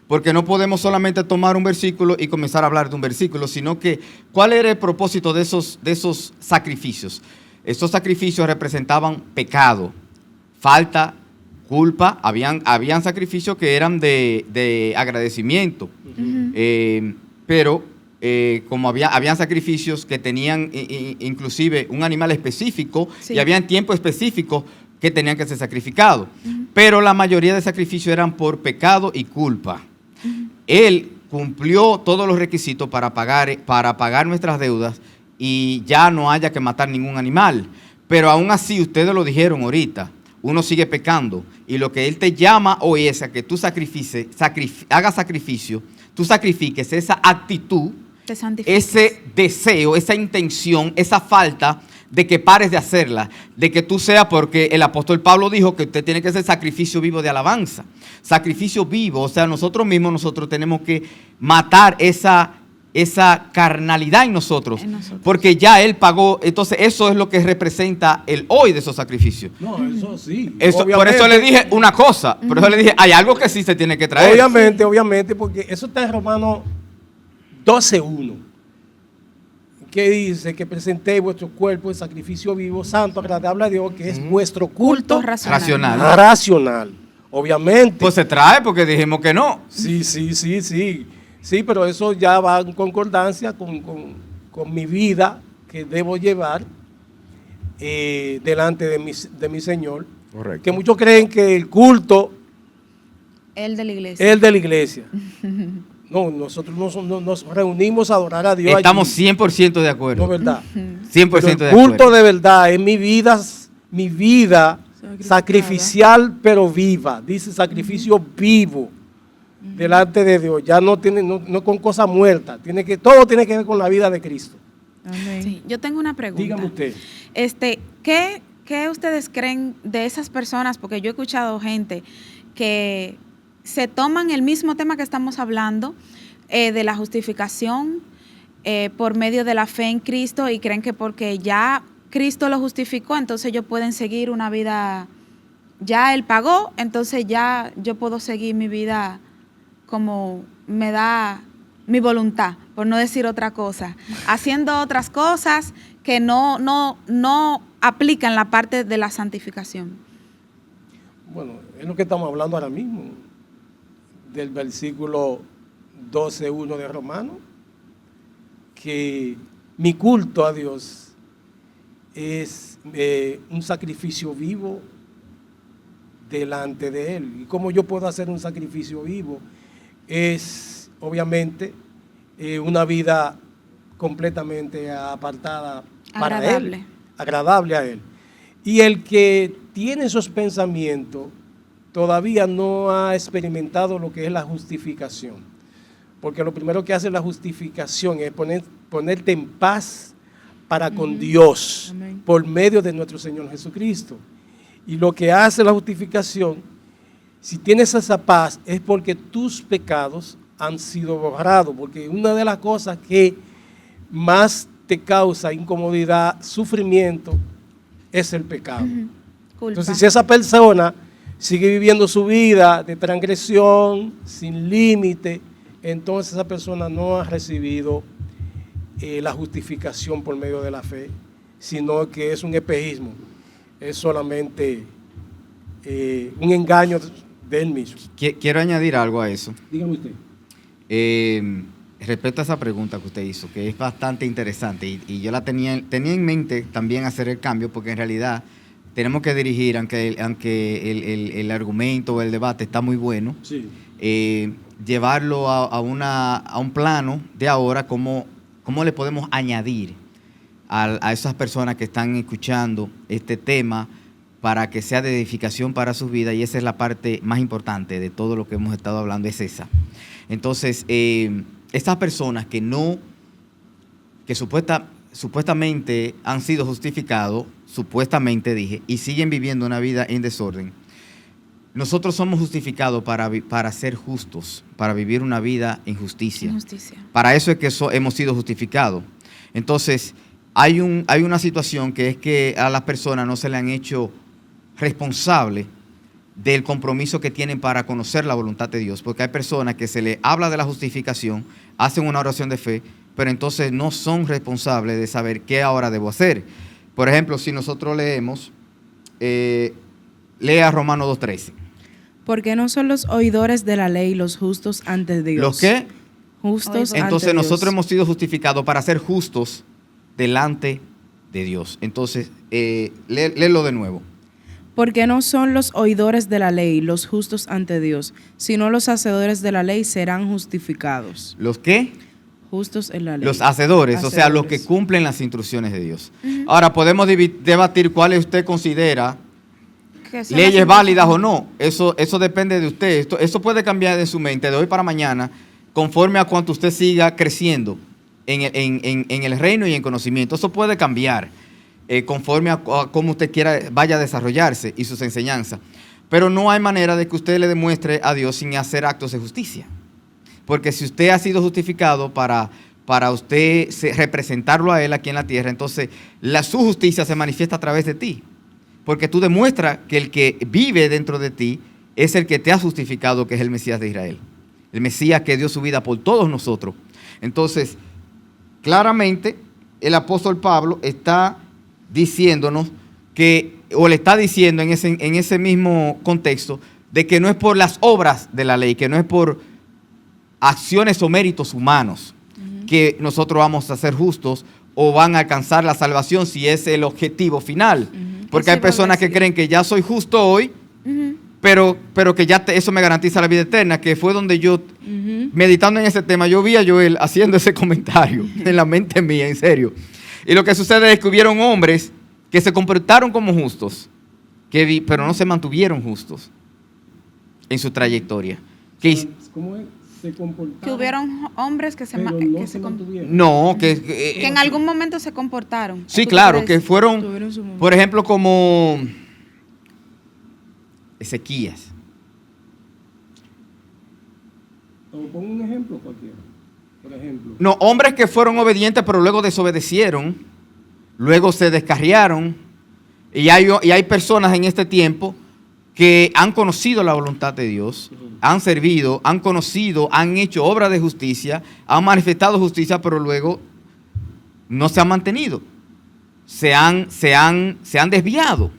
Porque no podemos solamente tomar un versículo y comenzar a hablar de un versículo, sino que ¿cuál era el propósito de esos sacrificios? Estos sacrificios representaban pecado, falta, culpa. Habían sacrificios que eran de agradecimiento, pero como habían sacrificios que tenían inclusive un animal específico, Sí. y habían tiempo específico que tenían que ser sacrificados. Pero la mayoría de sacrificios eran por pecado y culpa. Él cumplió todos los requisitos para pagar nuestras deudas y ya no haya que matar ningún animal. Pero aún así, ustedes lo dijeron ahorita, uno sigue pecando. Y lo que Él te llama hoy es a que tú hagas sacrificio, tú sacrifiques esa actitud, Te santificas. ese deseo, esa intención, esa falta de que pares de hacerla, de que tú seas, porque el apóstol Pablo dijo que usted tiene que ser sacrificio vivo de alabanza, sacrificio vivo, o sea, nosotros tenemos que matar esa carnalidad en nosotros, porque ya Él pagó. Entonces eso es lo que representa el hoy de esos sacrificios. No, eso sí. Por eso le dije una cosa, por eso le dije, hay algo que sí se tiene que traer. Obviamente, porque eso está en Romanos 12:1, que dice que presentéis vuestro cuerpo en sacrificio vivo, santo, agradable a Dios, que es vuestro culto racional. racional. Obviamente. Pues se trae porque dijimos que no. Sí. Sí, pero eso ya va en concordancia con mi vida que debo llevar delante de mi Señor. Correcto. Que muchos creen que el culto El de la iglesia. es el de la iglesia. No, nosotros nos reunimos a adorar a Dios. Estamos allí. 100% de acuerdo. No, ¿verdad? 100% Pero de el culto acuerdo. de verdad es mi vida sacrificial pero viva. Dice sacrificio vivo delante de Dios. Ya no con cosas muertas. Todo tiene que ver con la vida de Cristo. Amén. Sí, yo tengo una pregunta. Dígame usted. ¿Qué ustedes creen de esas personas? Porque yo he escuchado gente que se toman el mismo tema que estamos hablando, de la justificación por medio de la fe en Cristo, y creen que porque ya Cristo lo justificó, entonces ellos pueden seguir una vida, ya Él pagó, entonces ya yo puedo seguir mi vida como me da mi voluntad, por no decir otra cosa, haciendo otras cosas que no aplican la parte de la santificación. Bueno, es lo que estamos hablando ahora mismo, del versículo 12:1 de Romanos, que mi culto a Dios es un sacrificio vivo delante de Él. ¿Y cómo yo puedo hacer un sacrificio vivo? Es, obviamente, una vida completamente apartada para Agradable. Él, agradable a Él. Y el que tiene esos pensamientos todavía no ha experimentado lo que es la justificación. Porque lo primero que hace la justificación es ponerte en paz para con Dios. Amén. Por medio de nuestro Señor Jesucristo. Y lo que hace la justificación, si tienes esa paz, es porque tus pecados han sido borrados. Porque una de las cosas que más te causa incomodidad, sufrimiento, es el pecado. Culpa. Entonces, si esa persona sigue viviendo su vida de transgresión, sin límite, entonces esa persona no ha recibido la justificación por medio de la fe, sino que es un espejismo, es solamente un engaño de él mismo. Quiero añadir algo a eso. Dígame usted. Respecto a esa pregunta que usted hizo, que es bastante interesante, y yo la tenía en mente también hacer el cambio, porque en realidad tenemos que dirigir, aunque el argumento o el debate está muy bueno, Sí. llevarlo a un plano de ahora, cómo le podemos añadir a esas personas que están escuchando este tema para que sea de edificación para sus vidas, y esa es la parte más importante de todo lo que hemos estado hablando, es esa. Entonces, estas personas que supuestamente han sido justificados, supuestamente dije, y siguen viviendo una vida en desorden, nosotros somos justificados para ser justos, para vivir una vida en justicia. Injusticia. Para eso es que hemos sido justificados. Entonces, hay una situación que es que a las personas no se le han hecho responsable del compromiso que tienen para conocer la voluntad de Dios, porque hay personas que se les habla de la justificación, hacen una oración de fe, pero entonces no son responsables de saber qué ahora debo hacer. Por ejemplo, si nosotros leemos, lea Romanos 2:13. Porque no son los oidores de la ley los justos ante Dios. ¿Los qué? Justos ante Entonces Dios. nosotros hemos sido justificados para ser justos delante de Dios. Entonces, léelo de nuevo. Porque no son los oidores de la ley los justos ante Dios, sino los hacedores de la ley serán justificados. ¿Los qué? Justos en la ley. Los hacedores, o sea, los que cumplen las instrucciones de Dios. Ahora, podemos debatir cuáles usted considera Que son leyes las- válidas o no. Eso depende de usted. Eso puede cambiar de su mente de hoy para mañana, conforme a cuanto usted siga creciendo en el reino y en conocimiento. Eso puede cambiar conforme a cómo usted vaya a desarrollarse y sus enseñanzas. Pero no hay manera de que usted le demuestre a Dios sin hacer actos de justicia. Porque si usted ha sido justificado para usted representarlo a Él aquí en la tierra, entonces su justicia se manifiesta a través de ti. Porque tú demuestras que el que vive dentro de ti es el que te ha justificado, que es el Mesías de Israel. El Mesías que dio su vida por todos nosotros. Entonces, claramente, el apóstol Pablo está diciéndonos o le está diciendo en ese mismo contexto, de que no es por las obras de la ley, que no es por acciones o méritos humanos que nosotros vamos a ser justos o van a alcanzar la salvación, si es el objetivo final. Porque hay personas que creen que ya soy justo hoy, pero que ya eso me garantiza la vida eterna, que fue donde yo, meditando en ese tema, yo vi a Joel haciendo ese comentario en la mente mía, en serio. Y lo que sucede es que hubieron hombres que se comportaron como justos, pero no se mantuvieron justos en su trayectoria. ¿Cómo es? Se comportaron, Que hubieron hombres que se, pero que no se se com- mantuvieron. No, que en algún momento se comportaron. sí, ¿Tú claro, crees? que fueron, Tuvieron su momento. por ejemplo, como Ezequías. O pon un ejemplo cualquiera. Por ejemplo, No, hombres que fueron obedientes, pero luego desobedecieron, luego se descarriaron. Y hay personas en este tiempo que han conocido la voluntad de Dios, han servido, han conocido, han hecho obras de justicia, han manifestado justicia, pero luego no se han mantenido. Se han desviado.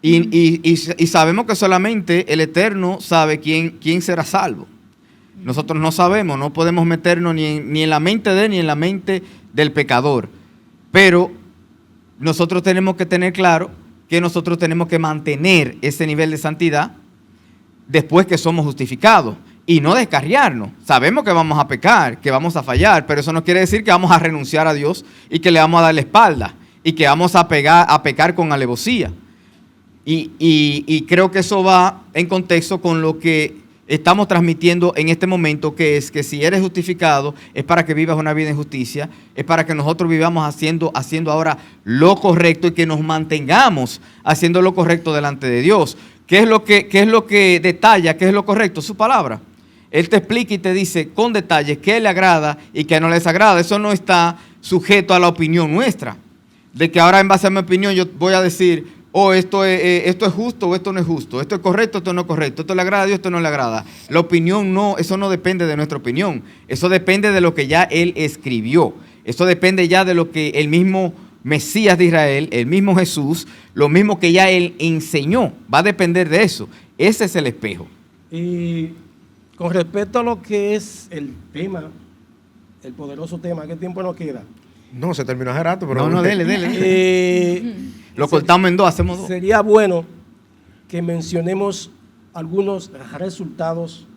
Y sabemos que solamente el Eterno sabe quién será salvo. Nosotros no sabemos, no podemos meternos ni en la mente de él ni en la mente del pecador. Pero nosotros tenemos que tener claro que nosotros tenemos que mantener ese nivel de santidad después que somos justificados y no descarriarnos. Sabemos que vamos a pecar, que vamos a fallar, pero eso no quiere decir que vamos a renunciar a Dios y que le vamos a dar la espalda y que vamos a pecar con alevosía. Y creo que eso va en contexto con lo que estamos transmitiendo en este momento, que es que si eres justificado es para que vivas una vida en justicia, es para que nosotros vivamos haciendo ahora lo correcto y que nos mantengamos haciendo lo correcto delante de Dios. ¿Qué es lo que detalla? ¿Qué es lo correcto? Su palabra. Él te explica y te dice con detalles qué le agrada y qué no les agrada. Eso no está sujeto a la opinión nuestra. De que ahora en base a mi opinión yo voy a decir, esto es justo o esto no es justo, esto es correcto, esto no es correcto, esto le agrada a Dios, esto no le agrada. La opinión no, eso no depende de nuestra opinión, eso depende de lo que ya Él escribió, eso depende ya de lo que el mismo Mesías de Israel, el mismo Jesús, lo mismo que ya Él enseñó, va a depender de eso. Ese es el espejo. y con respecto a lo que es el tema, el poderoso tema, ¿qué tiempo nos queda? No, se terminó hace rato, pero... No, dele. Lo cortamos en dos, hacemos dos. Sería bueno que mencionemos algunos resultados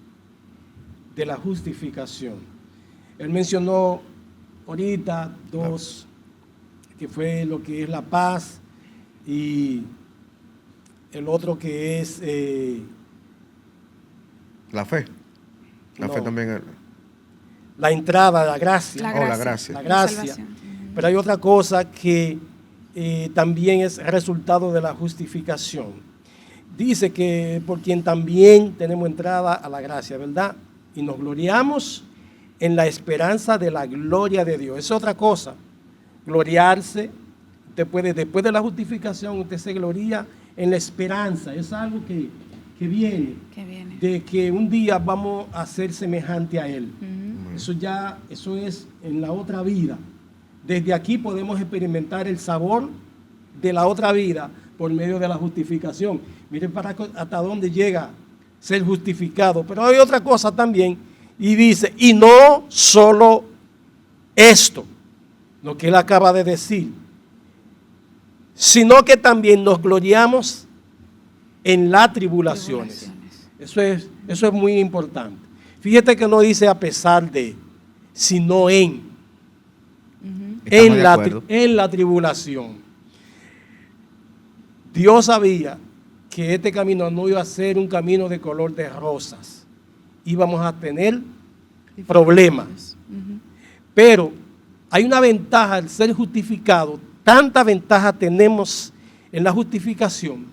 de la justificación. Él mencionó ahorita dos, que fue lo que es la paz y el otro que es La fe. La No. fe también. la entrada, la gracia. La Oh, la gracia. gracia. La La gracia. salvación. Pero hay otra cosa que también es resultado de la justificación. Dice que por quien también tenemos entrada a la gracia, ¿verdad? Y nos gloriamos en la esperanza de la gloria de Dios. Es otra cosa. Gloriarse, usted puede, después de la justificación, usted se gloria en la esperanza. Es algo que que viene, Que viene. de que un día vamos a ser semejante a Él. Ujú. Eso es en la otra vida. Desde aquí podemos experimentar el sabor de la otra vida por medio de la justificación. Miren hasta dónde llega ser justificado. Pero hay otra cosa también, y dice, y no solo esto, lo que él acaba de decir, sino que también nos gloriamos en las tribulaciones. Eso es muy importante. Fíjate que no dice a pesar de, sino en. Estamos de acuerdo. En la tribulación. Dios sabía que este camino no iba a ser un camino de color de rosas. Íbamos a tener problemas. Ujú. Pero hay una ventaja al ser justificado, tanta ventaja tenemos en la justificación,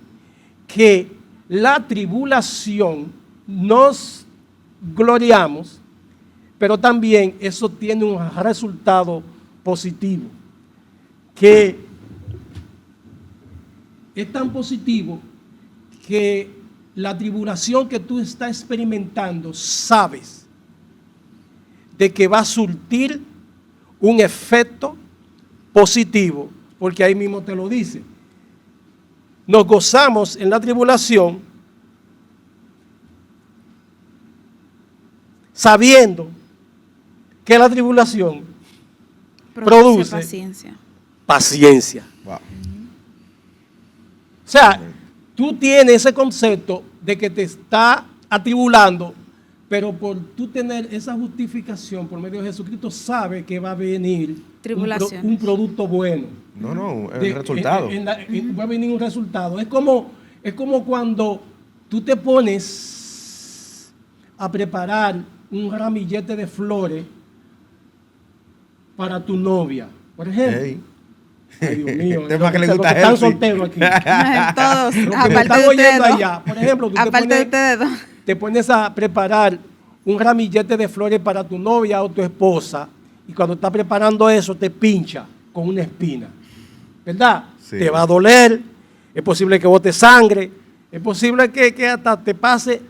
que la tribulación nos gloriamos, pero también eso tiene un resultado positivo, que es tan positivo que la tribulación que tú estás experimentando, sabes de que va a surtir un efecto positivo, porque ahí mismo te lo dice. Nos gozamos en la tribulación sabiendo que la tribulación produce paciencia. paciencia. Wow. O sea, tú tienes ese concepto de que te está atribulando, pero por tú tener esa justificación por medio de Jesucristo, sabes que va a venir Tribulaciones. un producto bueno. No, el De- resultado. va a venir un resultado. Es como cuando tú te pones a preparar un ramillete de flores para tu novia, por ejemplo. Ey. Ay, Dios mío, Este es más que le los gusta a están Elsie. solteros aquí. Todos, Los que me aparte están de ustedes oyendo dos. allá, por ejemplo, tú Aparte de ustedes dos. te pones a preparar un ramillete de flores para tu novia o tu esposa, y cuando estás preparando eso te pincha con una espina, ¿verdad? Sí. Te va a doler, es posible que bote sangre, es posible que hasta te pase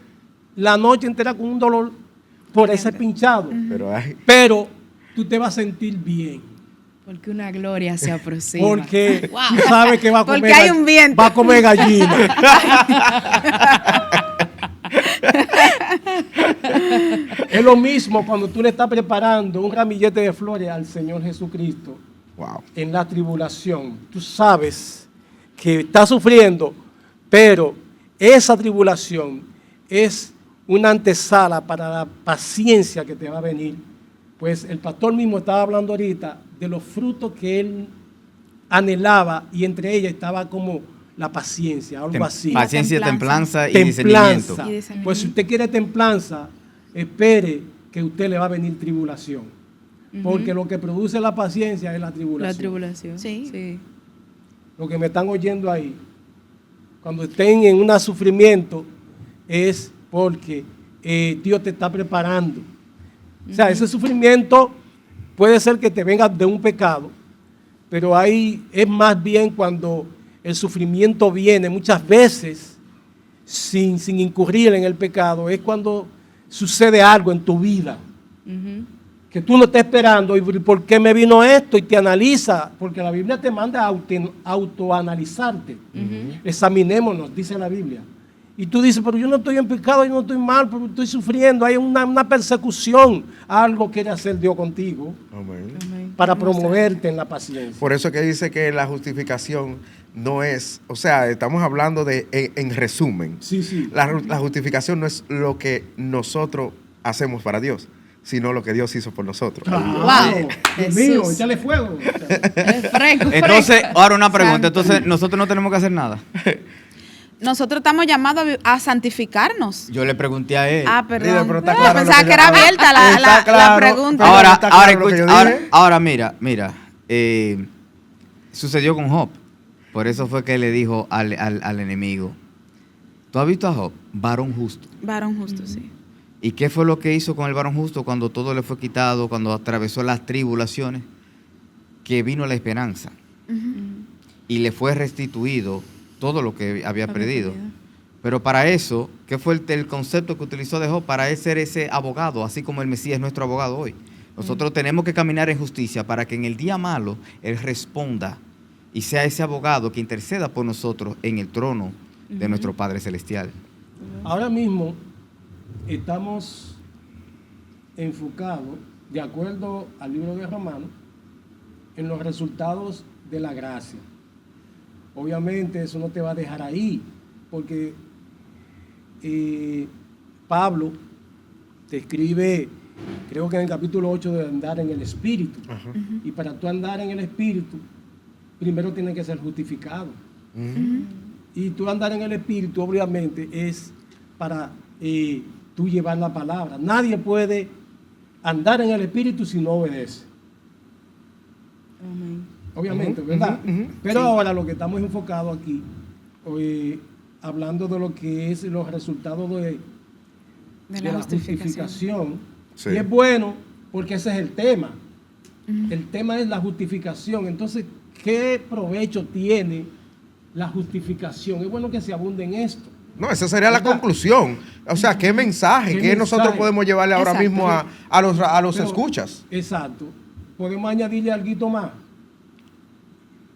la noche entera con un dolor por ese pinchado, Pero ay, pero tú te vas a sentir bien. Porque una gloria se aproxima. Porque Wow. tú sabes que va a Porque comer, hay un viento. va a comer gallina. Es lo mismo cuando tú le estás preparando un ramillete de flores al Señor Jesucristo wow. en la tribulación. Tú sabes que está sufriendo, pero esa tribulación es una antesala para la paciencia que te va a venir. Pues el pastor mismo estaba hablando ahorita de los frutos que él anhelaba, y entre ellas estaba como la paciencia, algo así. Paciencia, templanza. templanza y discernimiento. Templanza. Y discernimiento. Pues si usted quiere templanza, espere que a usted le va a venir tribulación. Porque lo que produce la paciencia es la tribulación. La tribulación. Sí. Lo que me están oyendo ahí, cuando estén en un sufrimiento, es porque Dios te está preparando. O sea, ese sufrimiento puede ser que te venga de un pecado, pero ahí es más bien cuando el sufrimiento viene muchas veces sin incurrir en el pecado, es cuando sucede algo en tu vida Ujú. que tú no estás esperando. ¿Y por qué me vino esto? Y te analiza, porque la Biblia te manda a autoanalizarte. Examinémonos, dice la Biblia. Y tú dices, pero yo no estoy en pecado, yo no estoy mal, pero estoy sufriendo. Hay una persecución. Algo quiere hacer Dios contigo Amén. Amén. para promoverte en la paciencia. Por eso que dice que la justificación no es, o sea, estamos hablando de, en resumen, Sí, sí. la justificación no es lo que nosotros hacemos para Dios, sino lo que Dios hizo por nosotros. Claro. Dios Jesús. mío, échale fuego. Fresco, Entonces, fresco. ahora una pregunta. Santo. Entonces, nosotros no tenemos que hacer nada. Nosotros estamos llamados a santificarnos. Yo le pregunté a él. Ah, perdón. Dile, pero está Ah, claro pensaba lo que que era yo- abierta Está la claro, pregunta. pero- Ahora, está claro lo que yo dije. ahora mira. Sucedió con Job. Por eso fue que le dijo al enemigo. ¿Tú has visto a Job? Varón justo. Varón justo, sí. ¿Y qué fue lo que hizo con el varón justo cuando todo le fue quitado, cuando atravesó las tribulaciones? Que vino la esperanza. Y le fue restituido todo lo que había perdido. Pero para eso, ¿qué fue el concepto que utilizó de Job? Para él ser ese abogado, así como el Mesías es nuestro abogado hoy. Nosotros tenemos que caminar en justicia para que en el día malo Él responda y sea ese abogado que interceda por nosotros en el trono de nuestro Padre Celestial. Ahora mismo estamos enfocados, de acuerdo al libro de Romanos, en los resultados de la gracia. Obviamente eso no te va a dejar ahí, porque Pablo te escribe, creo que en el capítulo 8, de andar en el Espíritu. Ajá. Y para tú andar en el Espíritu, primero tienes que ser justificado. Y tú andar en el Espíritu, obviamente, es para tú llevar la palabra. Nadie puede andar en el Espíritu si no obedece. Amén. Obviamente, ¿verdad? Pero ahora lo que estamos enfocados aquí, hablando de lo que es los resultados de la justificación. Sí. Y es bueno porque ese es el tema. El tema es la justificación. Entonces, ¿qué provecho tiene la justificación? Es bueno que se abunde en esto. No, esa sería la ¿Verdad? conclusión. O sea, ¿qué mensaje? ¿Qué ¿Qué nosotros mensaje? podemos llevarle ahora Exacto. mismo a los Pero- escuchas? Exacto. Podemos añadirle algo más.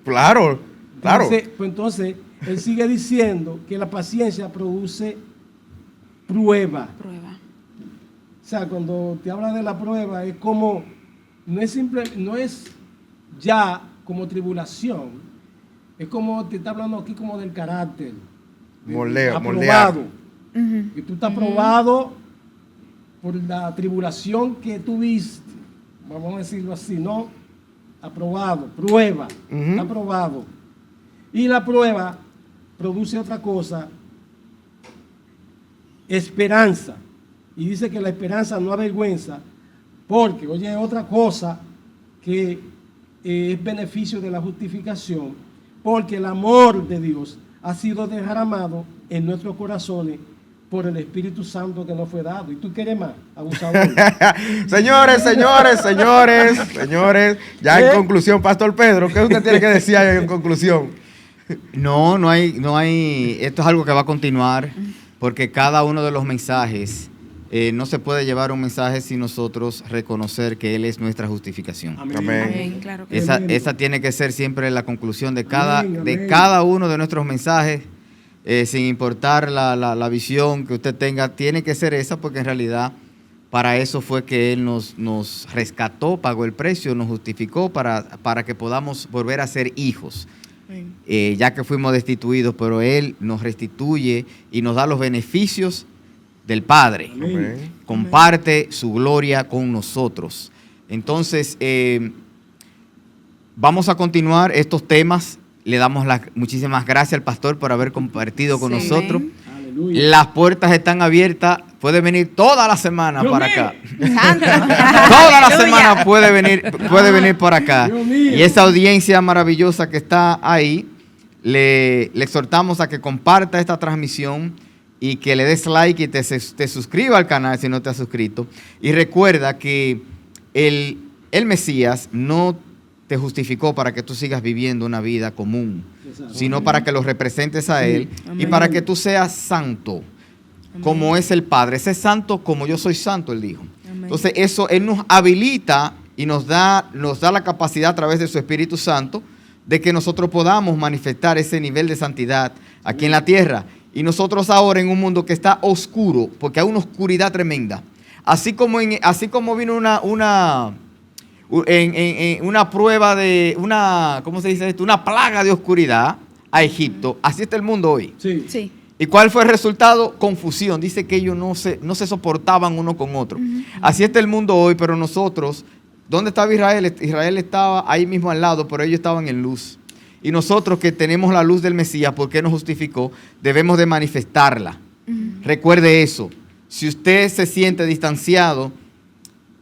Claro, claro. Entonces, él sigue diciendo que la paciencia produce prueba. Prueba. O sea, cuando te habla de la prueba, es como, no es ya como tribulación, es como te está hablando aquí como del carácter. Moldear. Aprobado. Que tú estás aprobado por la tribulación que tuviste, vamos a decirlo así, ¿no? Aprobado, prueba, está aprobado. Y la prueba produce otra cosa, esperanza. Y dice que la esperanza no avergüenza, porque, oye, otra cosa que es beneficio de la justificación, porque el amor de Dios ha sido derramado en nuestros corazones por el Espíritu Santo que nos fue dado. ¿Y tú quieres más, abusador? Señores, ya en conclusión, Pastor Pedro, ¿qué usted tiene que decir ahí en conclusión? No hay, esto es algo que va a continuar, porque cada uno de los mensajes, no se puede llevar un mensaje sin nosotros reconocer que Él es nuestra justificación. Amén. Amén. Claro que Esa tiene que ser siempre la conclusión de Amén, de amén. cada uno de nuestros mensajes, sin importar la visión que usted tenga, tiene que ser esa, porque en realidad para eso fue que Él nos rescató, pagó el precio, nos justificó para que podamos volver a ser hijos. Ya que fuimos destituidos, pero Él nos restituye y nos da los beneficios del Padre. Amén. Comparte su gloria con nosotros. Entonces, vamos a continuar estos temas. Le damos las muchísimas gracias al pastor por haber compartido con Sí. nosotros. Aleluya. Las puertas están abiertas. Puede venir toda la semana Dios para mío. acá. Santo. Toda la Aleluya. semana puede venir por acá. Dios mío. Y esa audiencia maravillosa que está ahí, le exhortamos a que comparta esta transmisión y que le des like y te suscriba al canal si no te has suscrito. Y recuerda que el Mesías no te justificó para que tú sigas viviendo una vida común, Exacto. sino para que lo representes a Él y Amén. para que tú seas santo, como es el Padre. Sé santo como yo soy santo, Él dijo. Amén. Entonces eso Él nos habilita y nos da la capacidad a través de su Espíritu Santo de que nosotros podamos manifestar ese nivel de santidad aquí en la tierra. Y nosotros ahora en un mundo que está oscuro, porque hay una oscuridad tremenda, así como vino una prueba de ¿cómo se dice esto? Una plaga de oscuridad a Egipto, así está el mundo hoy. Sí. Sí. ¿Y cuál fue el resultado? Confusión. Dice que ellos no se soportaban uno con otro. Así está el mundo hoy, pero nosotros, ¿dónde estaba Israel? Israel estaba ahí mismo al lado, pero ellos estaban en luz. Y nosotros que tenemos la luz del Mesías, porque nos justificó, debemos de manifestarla. Recuerde eso. Si usted se siente distanciado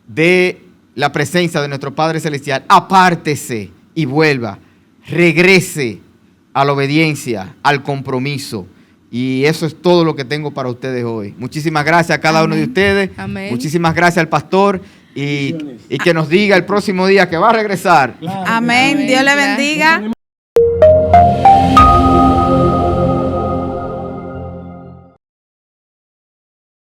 de la presencia de nuestro Padre Celestial, apártese y vuelva. Regrese a la obediencia, al compromiso. Y eso es todo lo que tengo para ustedes hoy. Muchísimas gracias a cada uno de ustedes. Amén. Muchísimas gracias al pastor. Y Bendiciones. que nos diga el próximo día que va a regresar. Claro. Amén. Dios le Amén. bendiga.